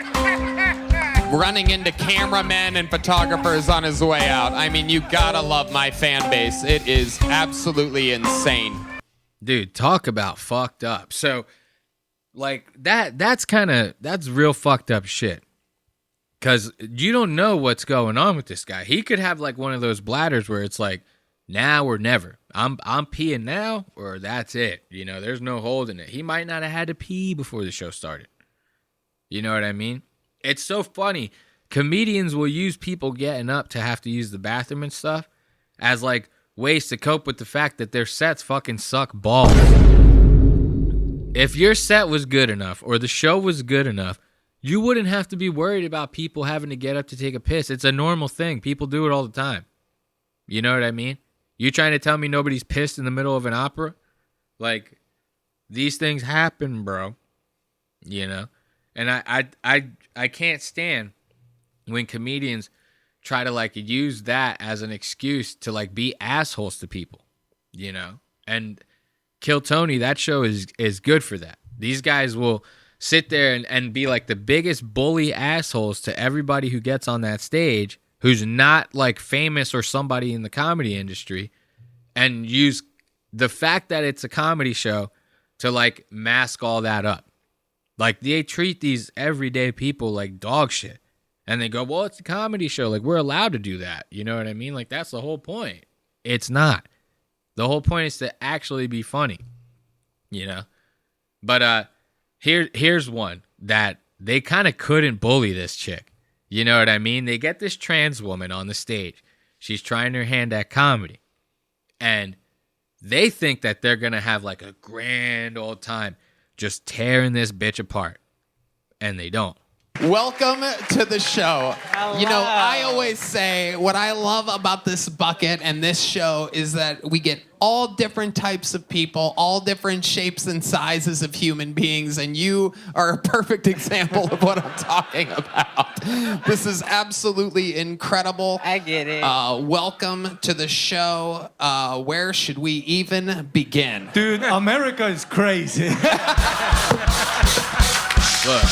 running into cameramen and photographers on his way out. I mean, you gotta love my fan base. It is absolutely insane. Dude, talk about fucked up. So, like, that's real fucked up shit. Because you don't know what's going on with this guy. He could have, like, one of those bladders where it's like, now or never. I'm peeing now or that's it. You know, there's no holding it. He might not have had to pee before the show started. You know what I mean? It's so funny. Comedians will use people getting up to have to use the bathroom and stuff as, like, ways to cope with the fact that their sets fucking suck balls. If your set was good enough or the show was good enough, you wouldn't have to be worried about people having to get up to take a piss. It's a normal thing. People do it all the time. You know what I mean? You trying to tell me nobody's pissed in the middle of an opera? Like, these things happen, bro. You know? And I can't stand when comedians try to, like, use that as an excuse to, like, be assholes to people, you know? And Kill Tony, that show is good for that. These guys will sit there and be, like, the biggest bully assholes to everybody who gets on that stage who's not, like, famous or somebody in the comedy industry, and use the fact that it's a comedy show to, like, mask all that up. Like, they treat these everyday people like dog shit. And they go, well, it's a comedy show. Like, we're allowed to do that. You know what I mean? Like, that's the whole point. It's not. The whole point is to actually be funny. You know? But here's one that they kind of couldn't bully this chick. You know what I mean? They get this trans woman on the stage. She's trying her hand at comedy. And they think that they're going to have, like, a grand old time just tearing this bitch apart. And they don't. Welcome to the show. Hello. You know, I always say what I love about this bucket and this show is that we get all different types of people, all different shapes and sizes of human beings, and you are a perfect example of what I'm talking about. This is absolutely incredible. I get it. Welcome to the show. Where should we even begin? Dude, America is crazy. Look.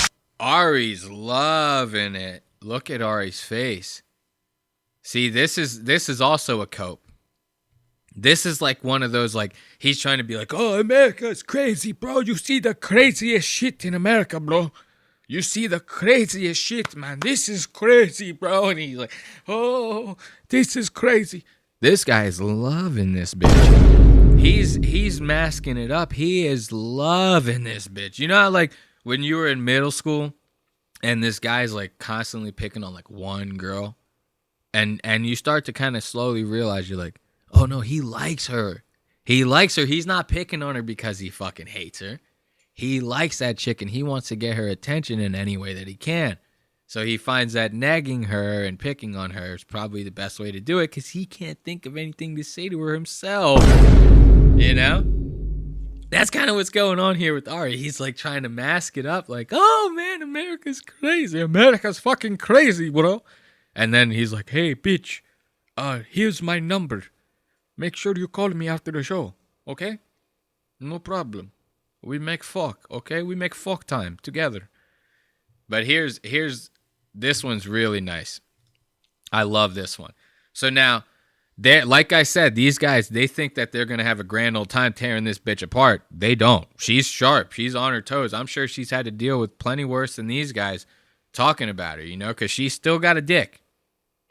Ari's loving it. Look at Ari's face. See, this is also a cope. This is like one of those, like, he's trying to be like, oh, America is crazy, bro. You see the craziest shit in America, bro. You see the craziest shit, man. This is crazy, bro. And he's like, oh, this is crazy. This guy is loving this bitch. He's masking it up. He is loving this bitch. You know how, like, when you were in middle school and this guy's, like, constantly picking on, like, one girl, and you start to kind of slowly realize, you're like, oh no, he likes her. He likes her. He's not picking on her because he fucking hates her. He likes that chick and he wants to get her attention in any way that he can. So he finds that nagging her and picking on her is probably the best way to do it because he can't think of anything to say to her himself. You know? That's kind of what's going on here with Ari. He's, like, trying to mask it up, like, oh, man, America's crazy. America's fucking crazy, bro. And then he's like, hey, bitch, here's my number. Make sure you call me after the show, okay? No problem. We make fuck, okay? We make fuck time together. But here's this one's really nice. I love this one. So now, like I said, these guys, they think that they're going to have a grand old time tearing this bitch apart. They don't. She's sharp. She's on her toes. I'm sure she's had to deal with plenty worse than these guys talking about her, you know, because she's still got a dick.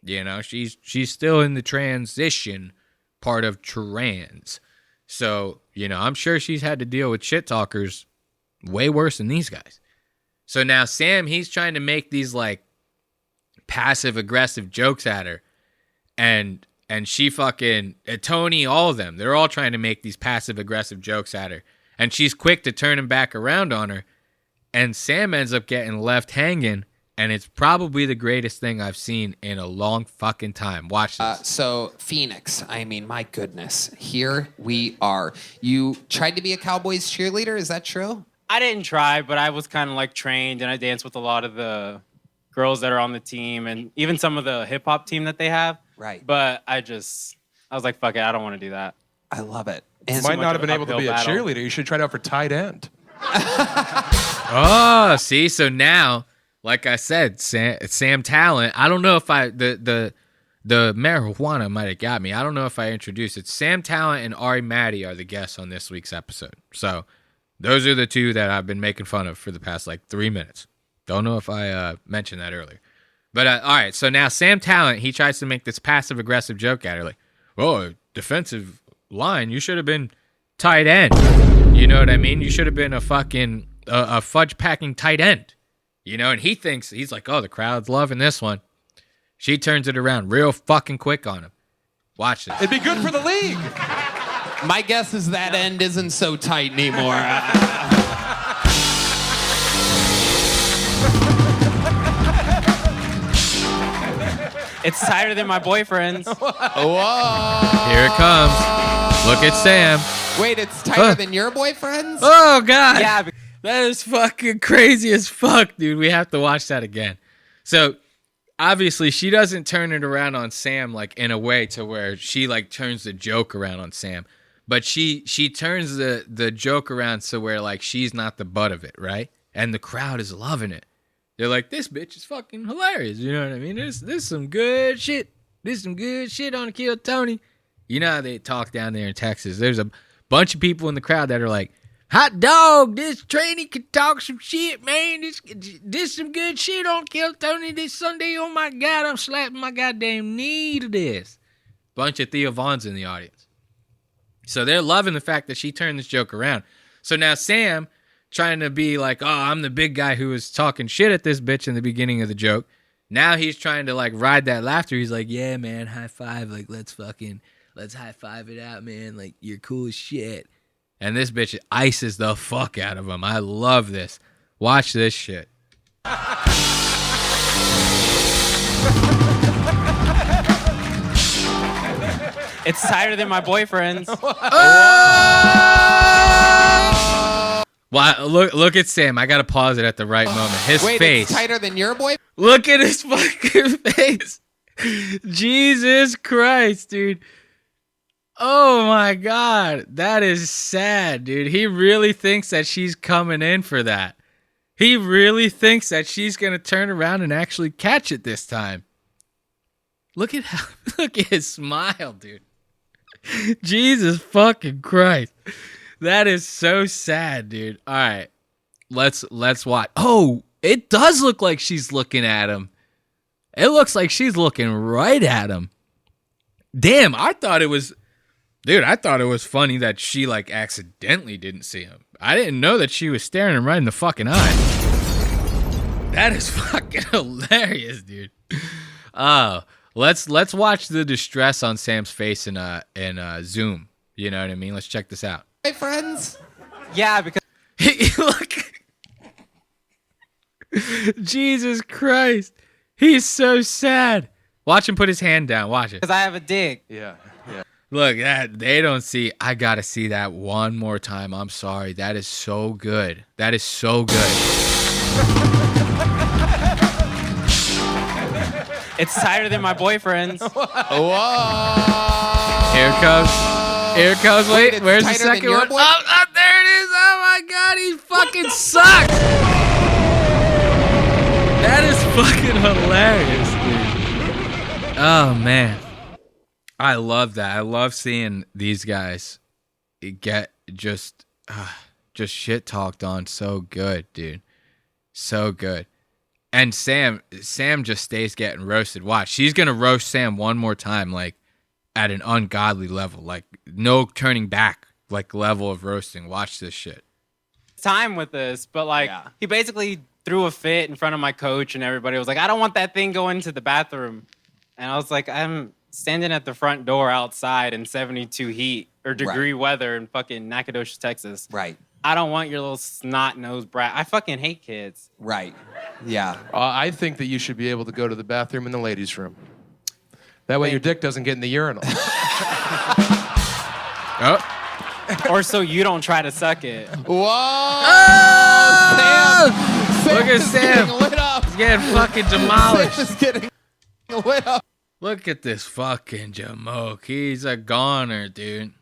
You know, she's still in the transition part of trans. So, you know, I'm sure she's had to deal with shit talkers way worse than these guys. So now Sam, he's trying to make these, like, passive aggressive jokes at her. And she fucking, Tony, all of them, they're all trying to make these passive aggressive jokes at her. And she's quick to turn him back around on her. And Sam ends up getting left hanging. And it's probably the greatest thing I've seen in a long fucking time. Watch this. So, Phoenix, I mean, my goodness. Here we are. You tried to be a Cowboys cheerleader, is that true? I didn't try, but I was kind of, like, trained, and I danced with a lot of the girls that are on the team, and even some of the hip-hop team that they have. Right. But I was like, fuck it, I don't want to do that. I love it. You might not have been able to be a cheerleader. You should try it out for tight end. Oh, see, so now like I said, Sam Tallent. I don't know if the marijuana might have got me. I don't know if I introduced it. Sam Tallent and Ari Matty are the guests on this week's episode. So those are the two that I've been making fun of for the past 3 minutes. Don't know if I mentioned that earlier. But all right, so now Sam Tallent, he tries to make this passive-aggressive joke at her, like, "Oh, defensive line, you should have been tight end." You know what I mean? You should have been a fucking a fudge-packing tight end. You know, and he's like, "Oh, the crowd's loving this one." She turns it around real fucking quick on him. Watch this. It'd be good for the league. My guess is that end isn't so tight anymore. It's tighter than my boyfriend's. Whoa. Here it comes. Look at Sam. Wait, it's tighter than your boyfriend's? Oh, God. Yeah. That is fucking crazy as fuck, dude. We have to watch that again. So, obviously, she doesn't turn it around on Sam, in a way to where she, turns the joke around on Sam. But she turns the joke around to where, she's not the butt of it, right? And the crowd is loving it. They're like, "This bitch is fucking hilarious." You know what I mean? This some good shit. This some good shit on Kill Tony. You know how they talk down there in Texas. There's a bunch of people in the crowd that are like, "Hot dog, this trainee can talk some shit, man. This some good shit on Kill Tony this Sunday. Oh my God, I'm slapping my goddamn knee to this." Bunch of Theo Vaughn's in the audience. So they're loving the fact that she turned this joke around. So now Sam, trying to be like, "Oh, I'm the big guy who was talking shit at this bitch in the beginning of the joke." Now he's trying to ride that laughter. He's like, "Yeah, man, high five. Let's high five it out, man. You're cool as shit." And this bitch ices the fuck out of him. I love this. Watch this shit. It's tighter than my boyfriend's. Well, look at Sam. I gotta pause it at the right moment. His Wait, face. it's tighter than your boy? Look at his fucking face. Jesus Christ, dude. Oh my God. That is sad, dude. He really thinks that she's coming in for that. He really thinks that she's gonna turn around and actually catch it this time. Look at his smile, dude. Jesus fucking Christ. That is so sad, dude. All right. Let's watch. Oh, it does look like she's looking at him. It looks like she's looking right at him. Damn, I thought it was funny that she accidentally didn't see him. I didn't know that she was staring him right in the fucking eye. That is fucking hilarious, dude. Let's watch the distress on Sam's face in Zoom. You know what I mean? Let's check this out. Hey, friends? Yeah, because Look. Jesus Christ. He's so sad. Watch him put his hand down. Watch it. I have a dick. Yeah. Look, they don't see. I got to see that one more time. I'm sorry. That is so good. That is so good. It's tighter than my boyfriend's. Whoa. Here it comes. Here it comes. Wait, it's where's the tighter than second your one? boy? Oh, there it is. Oh my God, he fucking sucks. That is fucking hilarious, dude. Oh man, I love that. I love seeing these guys get just shit talked on so good, dude. So good. And Sam just stays getting roasted. Watch, she's gonna roast Sam one more time, at an ungodly level, no turning back, level of roasting. Watch this shit. Time with this, but he basically threw a fit in front of my coach and everybody was like, "I don't want that thing going into the bathroom." And I was like, "I'm standing at the front door outside in 72 heat or degree weather in fucking Nacogdoches, Texas. Right. I don't want your little snot-nosed brat. I fucking hate kids." Right. Yeah. I think that you should be able to go to the bathroom in the ladies' room. That way your dick doesn't get in the urinal. Oh. Or so you don't try to suck it. Whoa! Oh! Sam Look at is Sam. getting lit up. He's getting fucking demolished. Sam is getting lit up. Look at this fucking jamoke. He's a goner, dude.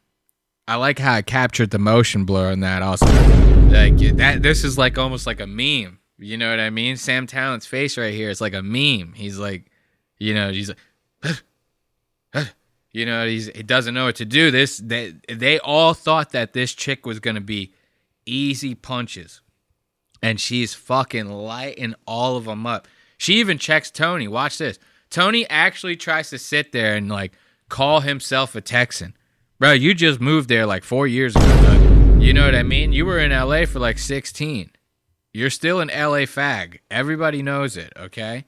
I like how I captured the motion blur on that also. This is almost like a meme. You know what I mean? Sam Tallent's face right here is like a meme. He's like, you know, he's like, you know, he doesn't know what to do. They all thought that this chick was gonna be easy punches, and she's fucking lighting all of them up. She even checks Tony. Watch this. Tony actually tries to sit there and like call himself a Texan. Bro, you just moved there like 4 years ago. Bro. You know what I mean? You were in LA for like 16. You're still an LA fag. Everybody knows it, okay?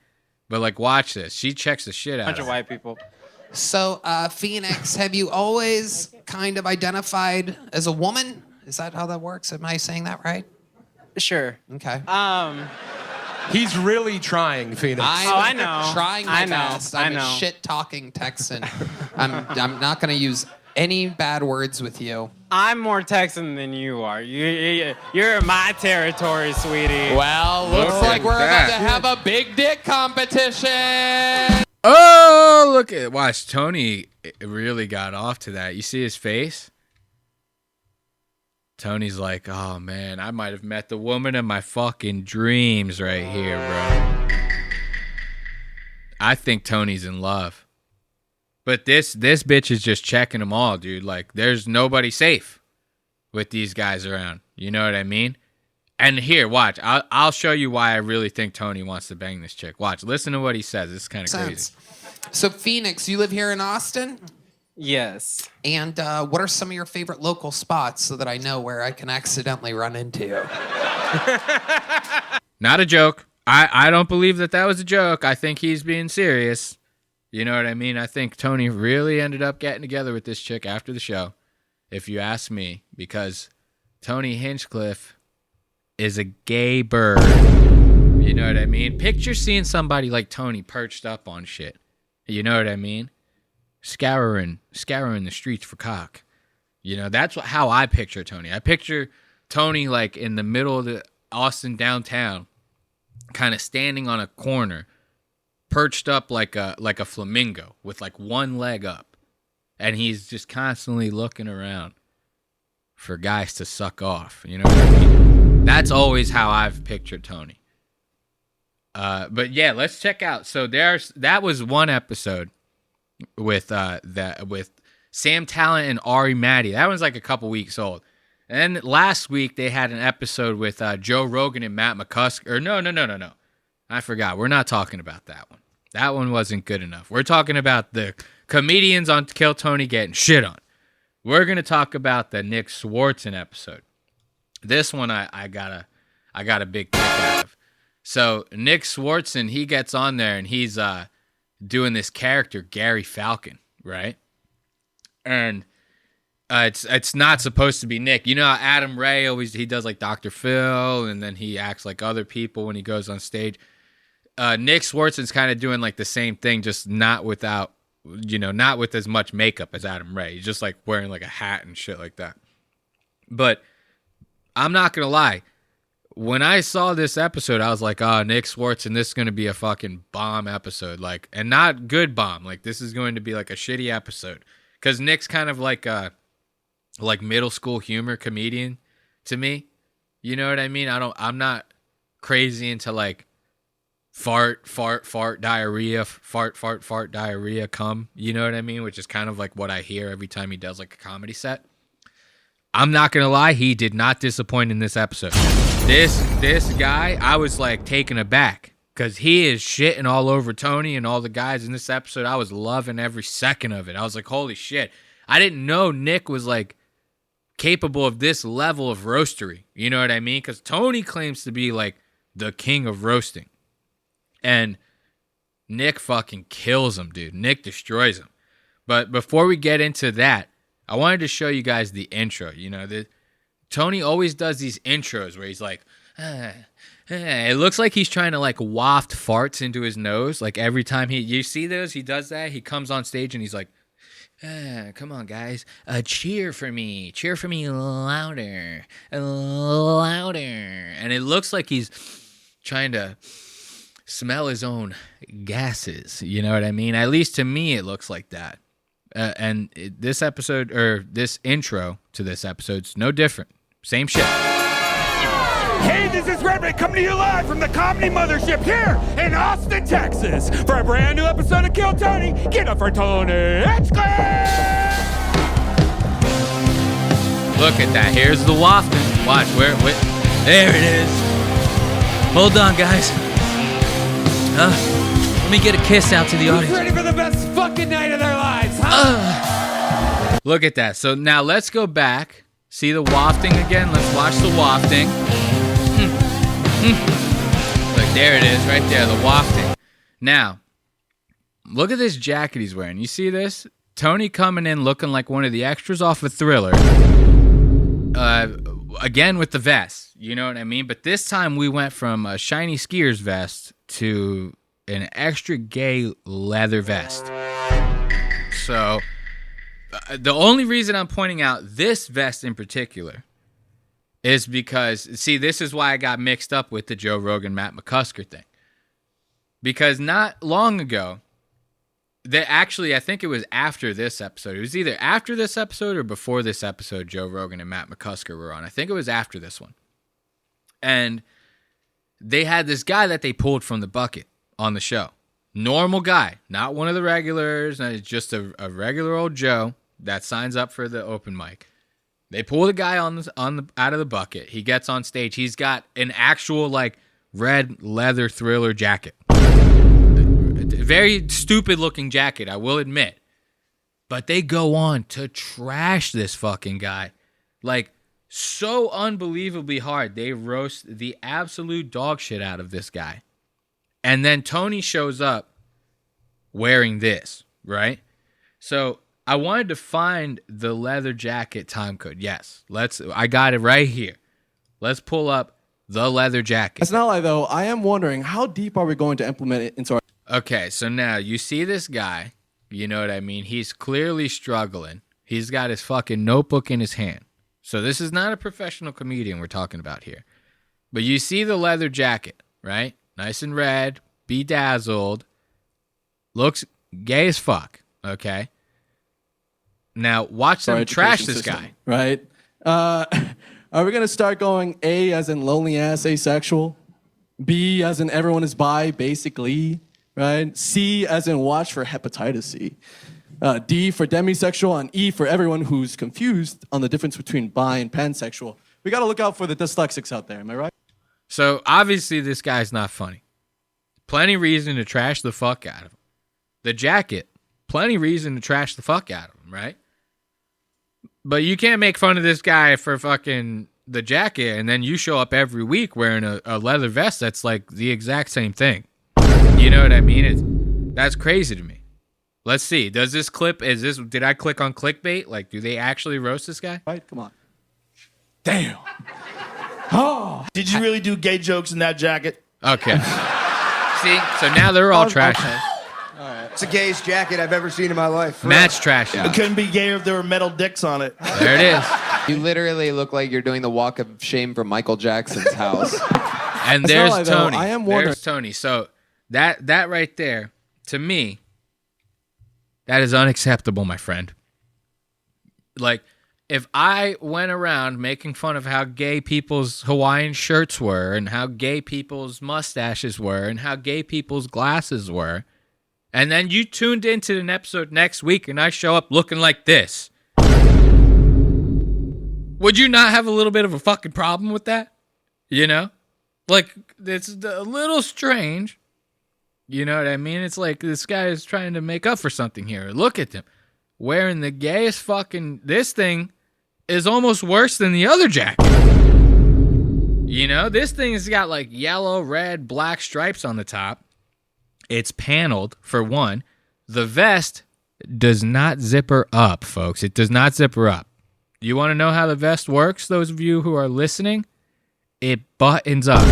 But like, watch this. She checks the shit out Bunch of of white people. So, Phoenix, have you always kind of identified as a woman? Is that how that works? Am I saying that right? Sure. Okay. He's really trying, Phoenix. I know. Trying my I know. best. I'm I know. a shit-talking Texan. I'm not going to use any bad words with you. I'm more Texan than you are. You're in my territory, sweetie. Well, looks like we're about to have a big dick competition. Oh, look at watch Tony really got off to that. You see his face? Tony's like, oh man, I might have met the woman of my fucking dreams right here, bro. I think Tony's in love. But this bitch is just checking them all, dude. Like, there's nobody safe with these guys around. You know what I mean? And here, watch. I'll show you why I really think Tony wants to bang this chick. Watch. Listen to what he says. This is kind of crazy. So, Phoenix, you live here in Austin? Yes. And what are some of your favorite local spots so that I know where I can accidentally run into you? Not a joke. I don't believe that was a joke. I think he's being serious. You know what I mean? I think Tony really ended up getting together with this chick after the show, if you ask me, because Tony Hinchcliffe is a gay bird. You know what I mean? Picture seeing somebody like Tony perched up on shit. You know what I mean? Scouring the streets for cock. You know, that's how I picture Tony. I picture Tony like in the middle of the Austin downtown, kind of standing on a corner, perched up like a flamingo with like one leg up, and he's just constantly looking around for guys to suck off. You know what I mean? That's always how I've pictured Tony. But yeah, let's check out. So that was one episode with Sam Tallent and Ari Maddie. That one's like a couple weeks old. And then last week they had an episode with Joe Rogan and Matt McCusker. Or no. I forgot. We're not talking about that one. That one wasn't good enough. We're talking about the comedians on Kill Tony getting shit on. We're gonna talk about the Nick Swardson episode. This one I got a big kick out of. So Nick Swardson, he gets on there and he's doing this character Gary Falcon, right? And it's not supposed to be Nick. You know how Adam Ray he does like Dr. Phil, and then he acts like other people when he goes on stage. Nick Swardson's kind of doing like the same thing, just not with as much makeup as Adam Ray. He's just like wearing like a hat and shit like that. But I'm not gonna lie, when I saw this episode, I was like, oh, Nick Swardson, this is gonna be a fucking bomb episode, like, and not good bomb. Like, this is going to be like a shitty episode, because Nick's kind of like a middle school humor comedian to me. You know what I mean? I'm not crazy into like fart diarrhea, fart diarrhea cum. You know what I mean? Which is kind of like what I hear every time he does like a comedy set. I'm not gonna lie, he did not disappoint in this episode. This guy, I was like taken aback, because he is shitting all over Tony and all the guys in this episode. I was loving every second of it. I was like, holy shit. I didn't know Nick was like capable of this level of roastery. You know what I mean? Because Tony claims to be like the king of roasting. And Nick fucking kills him, dude. Nick destroys him. But before we get into that, I wanted to show you guys the intro. You know, Tony always does these intros where he's like, it looks like he's trying to like waft farts into his nose. Like every time you see those, he does that. He comes on stage and he's like, come on, guys. Cheer for me louder. And it looks like he's trying to smell his own gases. You know what I mean? At least to me, it looks like that. This episode, or this intro to this episode's no different. Same shit. Hey, this is Redrick coming to you live from the Comedy Mothership here in Austin, Texas. For a brand new episode of Kill Tony, get up for Tony Hinchcliffe! Look at that. Here's the wafting. Watch, where, there it is. Hold on, guys. Let me get a kiss out to the audience. Who's ready for the best fucking night of their lives, huh? Look at that. So now let's go back. See the wafting again? Let's watch the wafting. Look, there it is right there, the wafting. Now, look at this jacket he's wearing. You see this? Tony coming in looking like one of the extras off of Thriller. Again with the vest. You know what I mean? But this time we went from a shiny skier's vest to an extra gay leather vest. So the only reason I'm pointing out this vest in particular is because, see, this is why I got mixed up with the Joe Rogan, Matt McCusker thing. Because not long ago, I think it was after this episode. It was either after this episode or before this episode Joe Rogan and Matt McCusker were on. I think it was after this one. And they had this guy that they pulled from the bucket on the show. Normal guy, not one of the regulars, just a regular old Joe that signs up for the open mic. They pull the guy out of the bucket. He gets on stage. He's got an actual like red leather Thriller jacket. Very stupid looking jacket, I will admit. But they go on to trash this fucking guy. Like, so unbelievably hard. They roast the absolute dog shit out of this guy. And then Tony shows up wearing this, right? So I wanted to find the leather jacket time code. Yes, I got it right here. Let's pull up the leather jacket. It's not like, though, I am wondering, how deep are we going to implement it into our... Okay, so now you see this guy, you know what I mean? He's clearly struggling. He's got his fucking notebook in his hand. So this is not a professional comedian we're talking about here. But you see the leather jacket, right? Nice and red, bedazzled. Looks gay as fuck, okay? Now watch them trash this guy. Right? Are we going to start going A as in lonely ass asexual? B as in everyone is bi, basically? Right? C as in watch for hepatitis C. D for demisexual, and E for everyone who's confused on the difference between bi and pansexual. We got to look out for the dyslexics out there, am I right? So obviously this guy's not funny. Plenty reason to trash the fuck out of him. The jacket, plenty reason to trash the fuck out of him, right? But you can't make fun of this guy for fucking the jacket and then you show up every week wearing a leather vest that's like the exact same thing. You know what I mean? That's crazy to me. Let's see. Does this clip, did I click on clickbait? Like, do they actually roast this guy? Right, come on. Damn. Oh. Did you really do gay jokes in that jacket? Okay. See? So now they're all trash. Okay. All right. It's the gayest jacket I've ever seen in my life. Matt's trash. It couldn't be gayer if there were metal dicks on it. There it is. You literally look like you're doing the walk of shame from Michael Jackson's house. And there's like, Tony. I am wondering. There's Tony. So that right there, to me, that is unacceptable, my friend. Like, if I went around making fun of how gay people's Hawaiian shirts were and how gay people's mustaches were and how gay people's glasses were, and then you tuned into an episode next week and I show up looking like this, would you not have a little bit of a fucking problem with that? You know? Like, it's a little strange. You know what I mean? It's like this guy is trying to make up for something here. Look at him. Wearing the gayest fucking... This thing is almost worse than the other jacket. You know? This thing has got like yellow, red, black stripes on the top. It's paneled, for one. The vest does not zipper up, folks. It does not zipper up. You want to know how the vest works, those of you who are listening? It buttons up.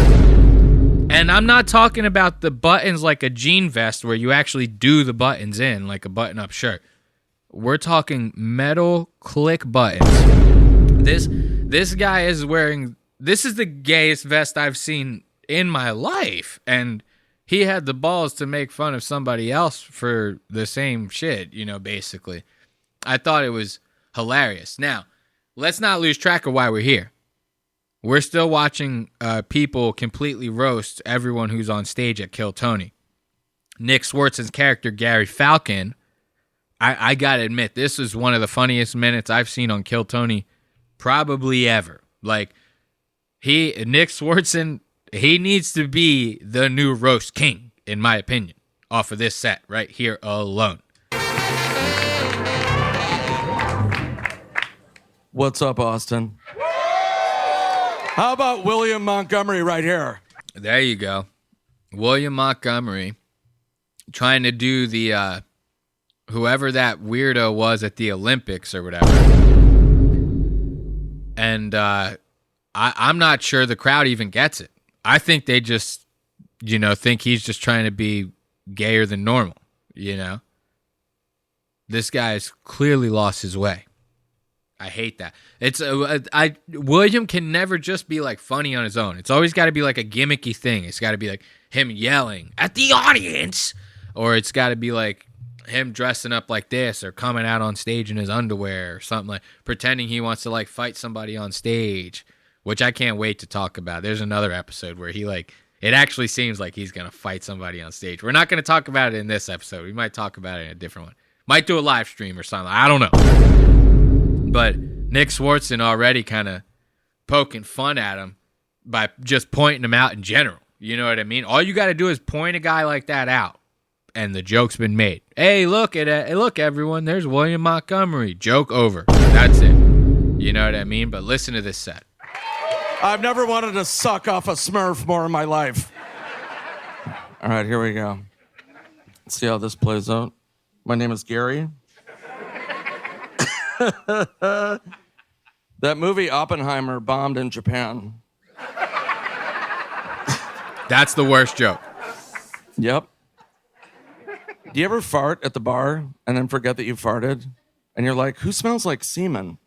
And I'm not talking about the buttons like a jean vest where you actually do the buttons in like a button-up shirt. We're talking metal click buttons. This guy is wearing... This is the gayest vest I've seen in my life. And he had the balls to make fun of somebody else for the same shit, you know, basically. I thought it was hilarious. Now, let's not lose track of why we're here. we're still watching people completely roast everyone who's on stage at Kill Tony. Nick Swardson's character, Gary Falcon, I gotta admit, this is one of the funniest minutes I've seen on Kill Tony probably ever. Like, Nick Swardson, he needs to be the new roast king, in my opinion, off of this set right here alone. What's up, Austin? How about William Montgomery right here? There you go. William Montgomery trying to do the whoever that weirdo was at the Olympics or whatever. And I'm not sure the crowd even gets it. I think they just, think he's just trying to be gayer than normal, This guy's clearly lost his way. I hate that. William can never just be like funny on his own. It's always got to be like a gimmicky thing. It's got to be like him yelling at the audience, or it's got to be like him dressing up like this or coming out on stage in his underwear or something, like pretending he wants to like fight somebody on stage, which I can't wait to talk about. There's another episode where he it actually seems like he's going to fight somebody on stage. We're not going to talk about it in this episode. We might talk about it in a different one. Might do a live stream or something. I don't know. But Nick Swardson already kind of poking fun at him by just pointing him out in general. You know what I mean? All you got to do is point a guy like that out, and the joke's been made. Hey, look everyone, there's William Montgomery. Joke over. That's it. You know what I mean? But listen to this set. I've never wanted to suck off a Smurf more in my life. All right, here we go. Let's see how this plays out. My name is Gary. That movie Oppenheimer bombed in Japan. That's the worst joke. Yep. Do you ever fart at the bar and then forget that you farted? And you're like, who smells like semen?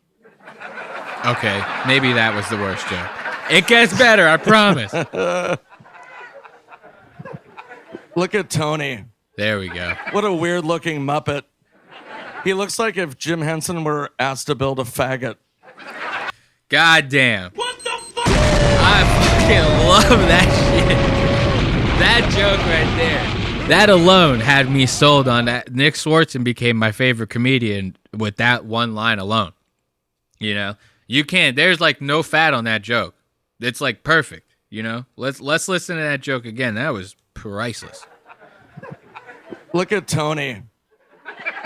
Okay, maybe that was the worst joke. It gets better, I promise. Look at Tony. There we go. What a weird-looking Muppet. He looks like if Jim Henson were asked to build a faggot. God damn. What the fuck? I fucking love that shit. That joke right there. That alone had me sold on that. Nick Swardson became my favorite comedian with that one line alone. You can't. There's like no fat on that joke. It's like perfect. Let's listen to that joke again. That was priceless. Look at Tony.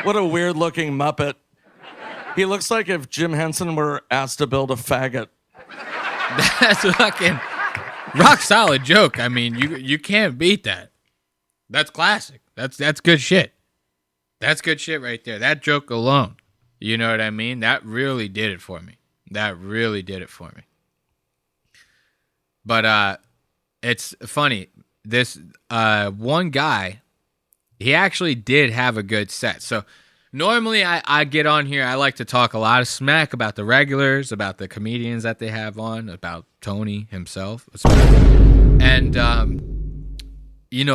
What a weird-looking Muppet. He looks like if Jim Henson were asked to build a faggot. That's fucking rock solid joke. I mean, you can't beat that. That's classic. That's good shit. That's good shit right there. That joke alone. You know what I mean? That really did it for me. But it's funny. This one guy, he actually did have a good set. So normally I get on here, I like to talk a lot of smack about the regulars, about the comedians that they have on, about Tony himself. And,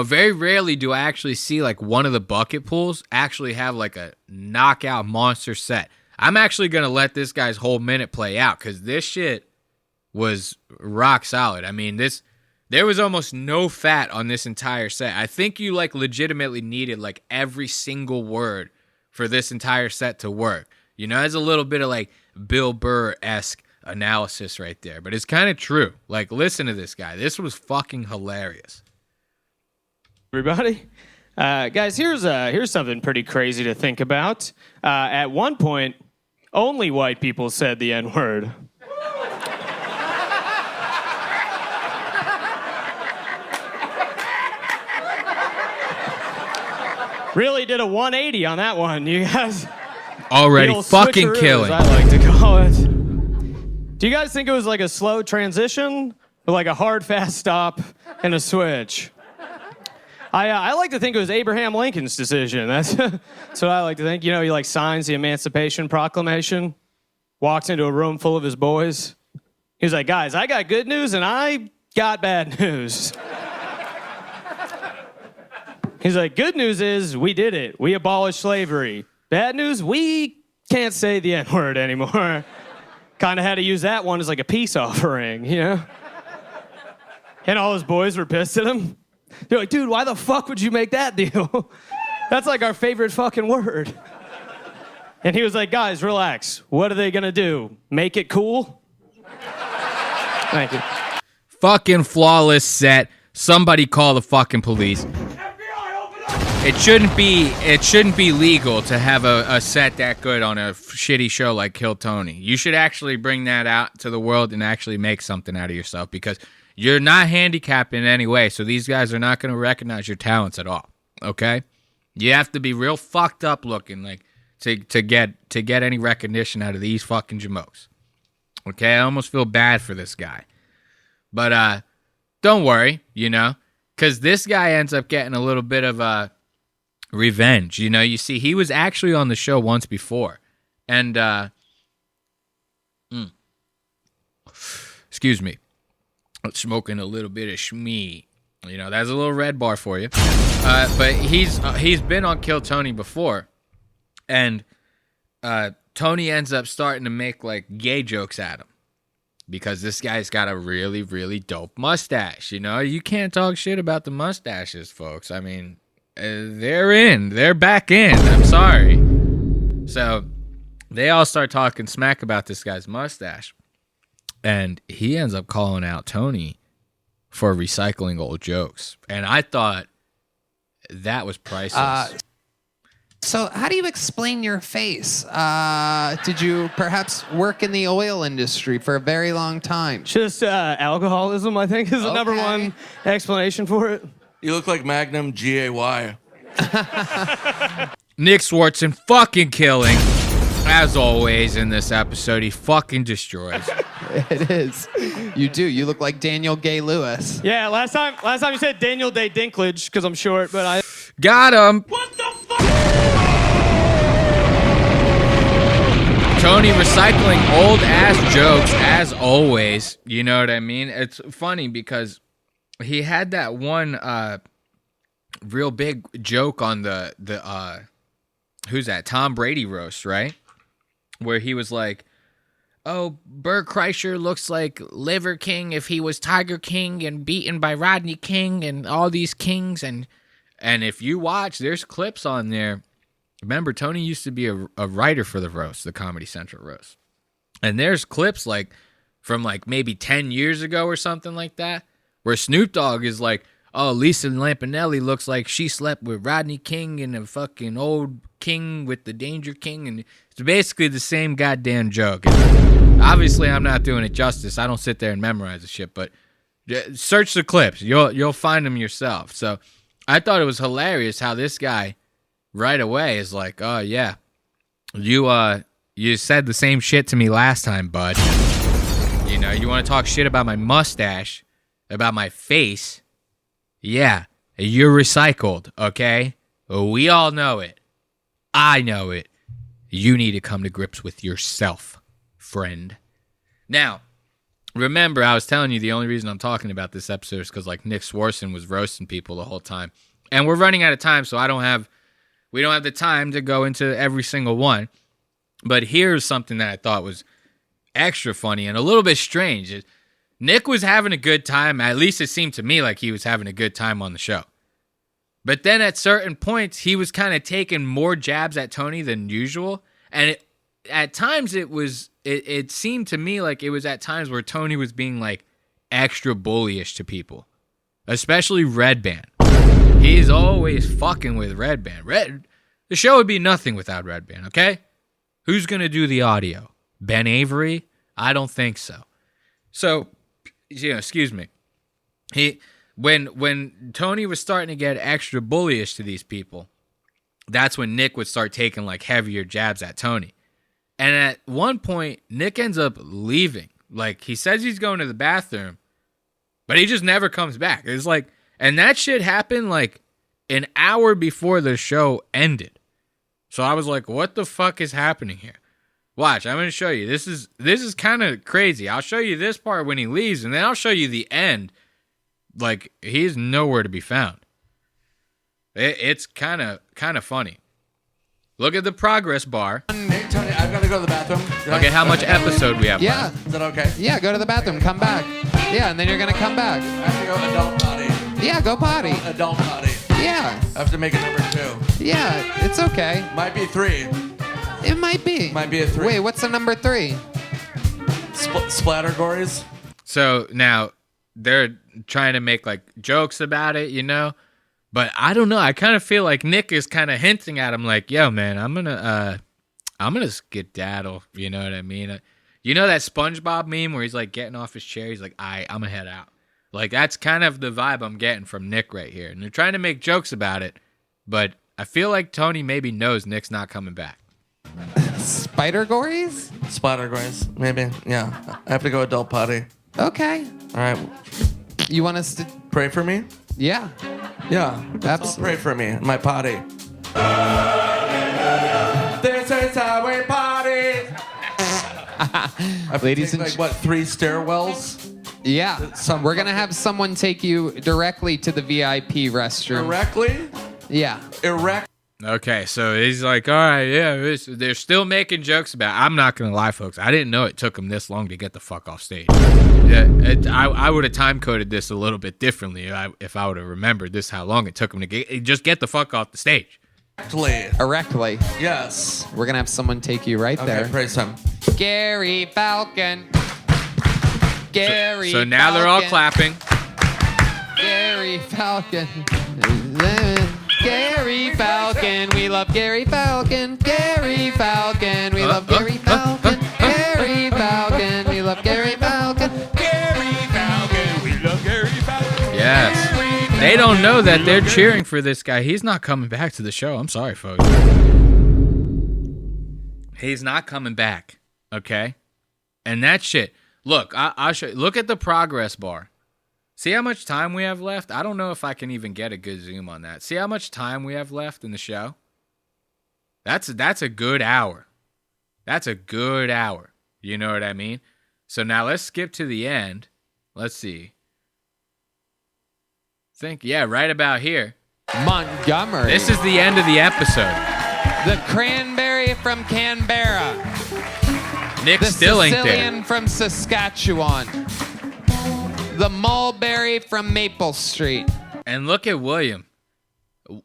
very rarely do I actually see like one of the bucket pools actually have like a knockout monster set. I'm actually going to let this guy's whole minute play out because this shit was rock solid. I mean, there was almost no fat on this entire set. I think you like legitimately needed like every single word for this entire set to work. There's a little bit of like Bill Burr-esque analysis right there, but it's kind of true. Like, listen to this guy. This was fucking hilarious. Everybody, guys, here's something pretty crazy to think about. At one point, only white people said the N-word. Really did a 180 on that one, you guys. Already fucking killing. I like to call it. Do you guys think it was like a slow transition or like a hard, fast stop and a switch? I like to think it was Abraham Lincoln's decision. That's what I like to think. He like signs the Emancipation Proclamation, walks into a room full of his boys. He's like, guys, I got good news and I got bad news. He's like, good news is we did it. We abolished slavery. Bad news, we can't say the N-word anymore. kind of had to use that one as like a peace offering, you know? And all his boys were pissed at him. They're like, dude, why the fuck would you make that deal? That's like our favorite fucking word. And he was like, guys, relax. What are they gonna do? Make it cool? Thank you. Fucking flawless set. Somebody call the fucking police. It shouldn't be legal to have a set that good on a shitty show like Kill Tony. You should actually bring that out to the world and actually make something out of yourself, because you're not handicapped in any way, so these guys are not going to recognize your talents at all, okay? You have to be real fucked up looking like to get any recognition out of these fucking jamokes. Okay? I almost feel bad for this guy. But don't worry, you know, because this guy ends up getting a little bit of revenge. You know, you see, he was actually on the show once before. And, excuse me, smoking a little bit of shmee. You know, that's a little red bar for you. But he's been on Kill Tony before. And Tony ends up starting to make, like, gay jokes at him. Because this guy's got a really, really dope mustache. You know, you can't talk shit about the mustaches, folks. I mean, they're back in. I'm sorry. So they all start talking smack about this guy's mustache. And he ends up calling out Tony for recycling old jokes. And I thought that was priceless. So how do you explain your face? Did you perhaps work in the oil industry for a very long time? Just alcoholism, I think, is the number one explanation for it. You look like Magnum G.A.Y. Nick Swardson fucking killing. As always in this episode, he fucking destroys. It is. You do. You look like Daniel Gay Lewis. Yeah, last time you said Daniel Day Dinklage, because I'm short, but I... Got him. What the fuck? Tony recycling old ass jokes as always. You know what I mean? It's funny because he had that one real big joke on the who's that? Tom Brady roast, right? Where he was like, oh, Bert Kreischer looks like Liver King if he was Tiger King and beaten by Rodney King and all these kings. And if you watch, there's clips on there. Remember, Tony used to be a writer for the roast, the Comedy Central roast. And there's clips like from like maybe 10 years ago or something like that, where Snoop Dogg is like, oh, Lisa Lampanelli looks like she slept with Rodney King and a fucking old king with the Danger King. And it's basically the same goddamn joke. And obviously, I'm not doing it justice. I don't sit there and memorize the shit, but search the clips. You'll find them yourself. So I thought it was hilarious how this guy right away is like, oh, yeah, you said the same shit to me last time, bud. You know, you want to talk shit about my mustache, about my face. Yeah, you're recycled, okay? We all know it. I know it. You need to come to grips with yourself, friend. Now, remember, I was telling you the only reason I'm talking about this episode is because, like, Nick Swardson was roasting people the whole time. And we're running out of time, so we don't have the time to go into every single one. But here's something that I thought was extra funny and a little bit strange. Nick was having a good time. At least it seemed to me like he was having a good time on the show. But then at certain points, he was kind of taking more jabs at Tony than usual. And at times it seemed to me like it was at times where Tony was being like extra bullyish to people. Especially Redban. He's always fucking with Redban. The show would be nothing without Redban, okay? Who's going to do the audio? Ben Avery? I don't think so. So, you know, excuse me. When Tony was starting to get extra bullyish to these people, that's when Nick would start taking like heavier jabs at Tony. And at one point, Nick ends up leaving. Like, he says he's going to the bathroom, but he just never comes back. It's like, and that shit happened like an hour before the show ended. So I was like, what the fuck is happening here? Watch, I'm going to show you. This is kind of crazy. I'll show you this part when he leaves, and then I'll show you the end. Like, he's nowhere to be found. It's kind of funny. Look at the progress bar. Hey, Tony, I've got to go to the bathroom. Okay, how much episode we have Yeah. left? Is that okay? Yeah, go to the bathroom. Come back. Yeah, and then you're gonna come back. I have to go adult potty. Yeah, go potty. Adult potty. Yeah. I have to make it number 2. Yeah, it's okay. Might be 3. It might be. Might be a 3. Wait, what's the number 3? Splattergories. So now they're trying to make like jokes about it, you know? But I don't know. I kind of feel like Nick is kind of hinting at him like, yo, man, I'm gonna skedaddle. You know what I mean? You know that SpongeBob meme where he's like getting off his chair? He's like, I'm gonna head out. Like, that's kind of the vibe I'm getting from Nick right here. And they're trying to make jokes about it, but I feel like Tony maybe knows Nick's not coming back. Spider-gories? Splattergories. Maybe. Yeah. I have to go adult potty. Okay. All right. You want us to pray for me? Yeah. Yeah. Absolutely. Pray for me. My potty. This is how we party. Ladies and like, what, 3 stairwells? Yeah. We're going to have someone take you directly to the VIP restroom. Directly? Yeah. Erect. Okay, so he's like, all right, yeah, they're still making jokes about it. I'm not going to lie, folks. I didn't know it took him this long to get the fuck off stage. Yeah, I would have time-coded this a little bit differently if I would have remembered this, how long it took him to just get the fuck off the stage. Erectly. Yes. We're going to have someone take you right there. Okay, praise him. Gary Falcon. Gary So now they're all clapping. Gary Falcon. Gary Falcon. We love Gary Falcon. Gary Falcon. We love Gary Falcon. Gary Falcon. We love Gary Falcon. Gary Falcon. We love Gary Falcon. Yes. They don't know that they're cheering for this guy. He's not coming back to the show. I'm sorry, folks. He's not coming back. Okay? And that shit. Look, I'll show you. Look at the progress bar. See how much time we have left? I don't know if I can even get a good zoom on that. See how much time we have left in the show? That's a good hour. That's a good hour. You know what I mean? So now let's skip to the end. Let's see. Right about here. Montgomery. This is the end of the episode. The cranberry from Canberra. Nick the still ain't there. Sicilian from Saskatchewan. The mulberry from Maple Street. And look at William.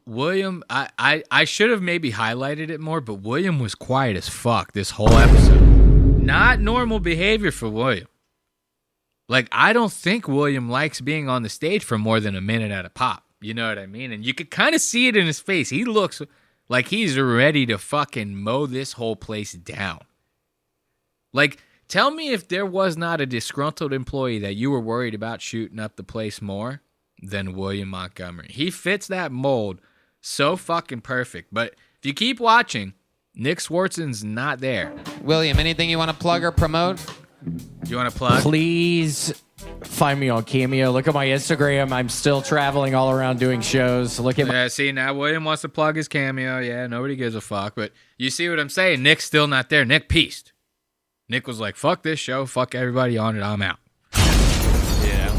William, I should have maybe highlighted it more, but William was quiet as fuck this whole episode. Not normal behavior for William. Like, I don't think William likes being on the stage for more than a minute at a pop. You know what I mean? And you could kind of see it in his face. He looks like he's ready to fucking mow this whole place down. Like, tell me if there was not a disgruntled employee that you were worried about shooting up the place more than William Montgomery. He fits that mold so fucking perfect. But if you keep watching, Nick Swardson's not there. William, anything you want to plug or promote? You want to plug? Please find me on Cameo. Look at my Instagram. I'm still traveling all around doing shows. Look at my... Yeah, see, now William wants to plug his Cameo. Yeah, nobody gives a fuck. But you see what I'm saying? Nick's still not there. Nick pieced. Nick was like, fuck this show. Fuck everybody on it. I'm out. Yeah.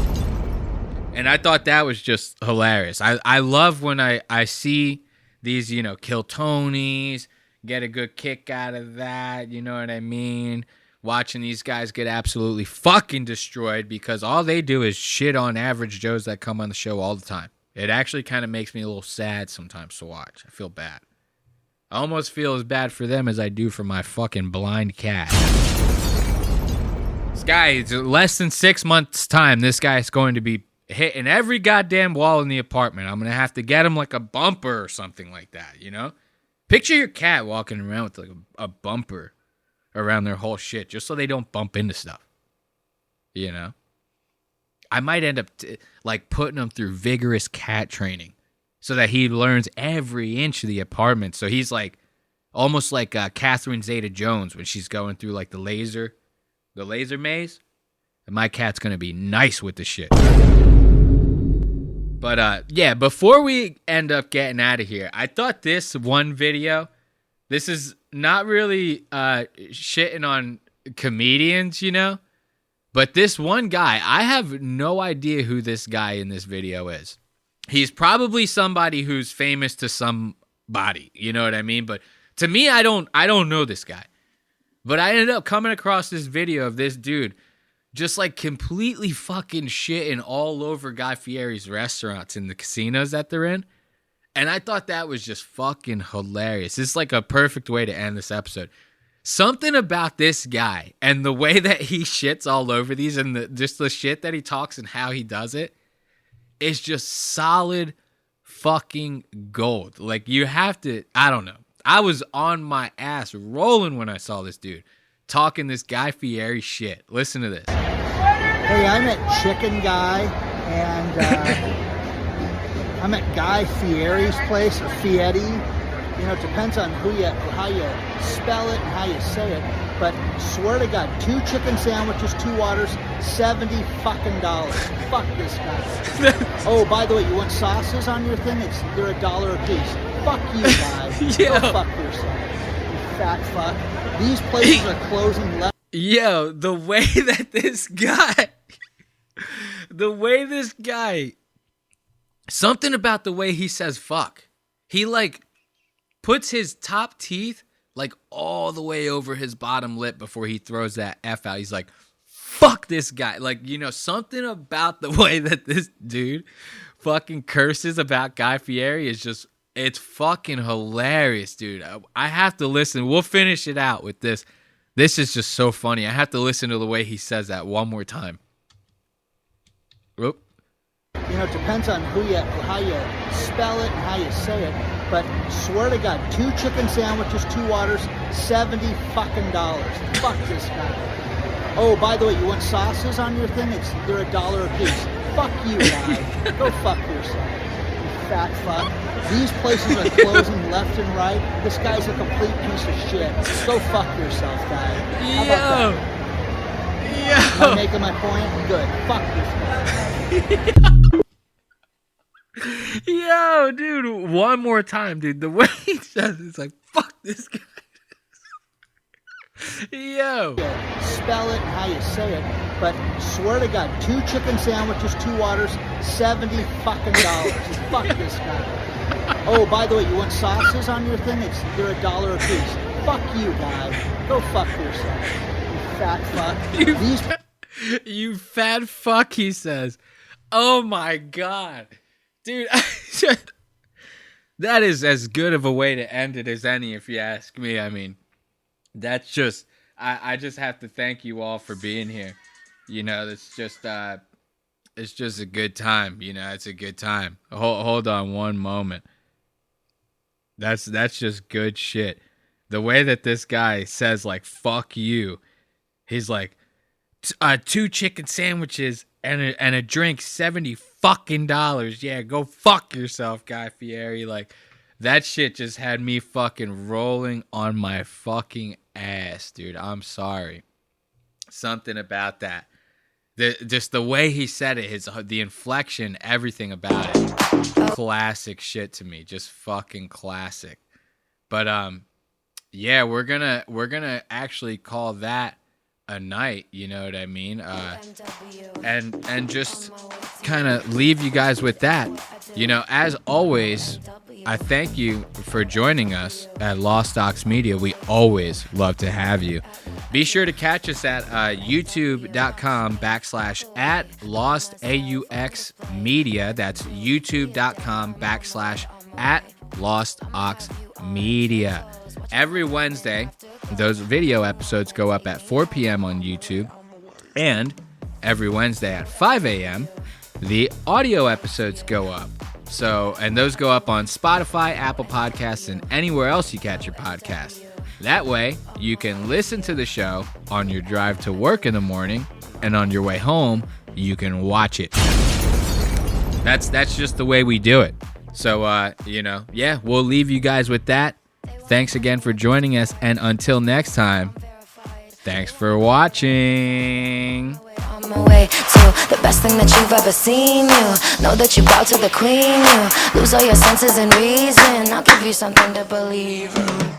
And I thought that was just hilarious. I love when I see these, kill Tonys, get a good kick out of that. You know what I mean? Watching these guys get absolutely fucking destroyed because all they do is shit on average Joes that come on the show all the time. It actually kind of makes me a little sad sometimes to watch. I feel bad. I almost feel as bad for them as I do for my fucking blind cat. This guy, it's less than 6 months' time, this guy is going to be hitting every goddamn wall in the apartment. I'm going to have to get him like a bumper or something like that, Picture your cat walking around with like a bumper around their whole shit just so they don't bump into stuff. I might end up putting him through vigorous cat training so that he learns every inch of the apartment. So he's like almost like Catherine Zeta-Jones when she's going through like the laser maze. And my cat's going to be nice with the shit. But yeah, before we end up getting out of here, I thought this one video, this is not really shitting on comedians, but this one guy, I have no idea who this guy in this video is. He's probably somebody who's famous to somebody, you know what I mean? But to me, I don't know this guy. But I ended up coming across this video of this dude just like completely fucking shitting all over Guy Fieri's restaurants in the casinos that they're in. And I thought that was just fucking hilarious. It's like a perfect way to end this episode. Something about this guy and the way that he shits all over these and just the shit that he talks and how he does it is just solid fucking gold. Like, you have to, I don't know. I was on my ass rolling when I saw this dude talking this Guy Fieri shit. Listen to this. Hey, I'm at Chicken Guy, and I'm at Guy Fieri's place, or Fieri. You know, it depends on how you spell it and how you say it. But swear to God, 2 chicken sandwiches, 2 waters, $70 fucking dollars. Fuck this guy. Oh, by the way, you want sauces on your thing? They're $1 a piece. Fuck you, guys. Go fuck yourself, you fat fuck. These places are closing left. Yo, the way this guy, something about the way he says fuck. He like puts his top teeth like all the way over his bottom lip before he throws that F out. He's like, fuck this guy. Like, you know, something about the way that this dude fucking curses about Guy Fieri is just, it's fucking hilarious, dude. I have to listen. We'll finish it out with this. This is just so funny. I have to listen to the way he says that one more time. Whoop. You know, it depends on how you spell it and how you say it. But swear to God, 2 chicken sandwiches, 2 waters, $70 fucking dollars. Fuck this guy. Oh, by the way, you want sauces on your thing? They're $1 a piece. Fuck you, guy. Go fuck yourself, you fat fuck. These places are closing left and right. This guy's a complete piece of shit. Go fuck yourself, guy. How about that? Am I making my point? Good. Fuck this guy. Yo, dude, one more time, dude. The way he says it's like, fuck this guy. Yo. Spell it and how you say it, but swear to God, 2 chicken sandwiches, 2 waters, $70 fucking dollars. Fuck this guy. Oh, by the way, you want sauces on your thing? They're $1 a piece. Fuck you, guy. Go fuck yourself, you fat fuck. You fat fuck, he says. Oh my God. Dude, that is as good of a way to end it as any, if you ask me. I mean, that's just, I just have to thank you all for being here. You know, it's just a good time. You know, it's a good time. Hold on one moment. That's just good shit. The way that this guy says, like, fuck you, he's like, 2 chicken sandwiches and a drink, $70 fucking dollars. Yeah, go fuck yourself, Guy Fieri. Like, that shit just had me fucking rolling on my fucking ass, dude. I'm sorry. Something about that. Just the way he said it, the inflection, everything about it. Classic shit to me. Just fucking classic. But yeah, we're gonna actually call that a night, you know what I mean? And just kind of leave you guys with that. You know, as always, I thank you for joining us at Lost Aux Media. We always love to have you. Be sure to catch us at youtube.com/@LostAUX Media. That's youtube.com/@LostAuxMedia. Every Wednesday, those video episodes go up at 4 p.m. on YouTube. And every Wednesday at 5 a.m., the audio episodes go up. So, and those go up on Spotify, Apple Podcasts, and anywhere else you catch your podcast. That way, you can listen to the show on your drive to work in the morning, and on your way home, you can watch it. That's just the way we do it. So, you know, yeah, we'll leave you guys with that. Thanks again for joining us, and until next time, thanks for watching. On my way to the best thing that you've ever seen. You know that you bow to the queen. You lose all your senses and reason. I'll give you something to believe in.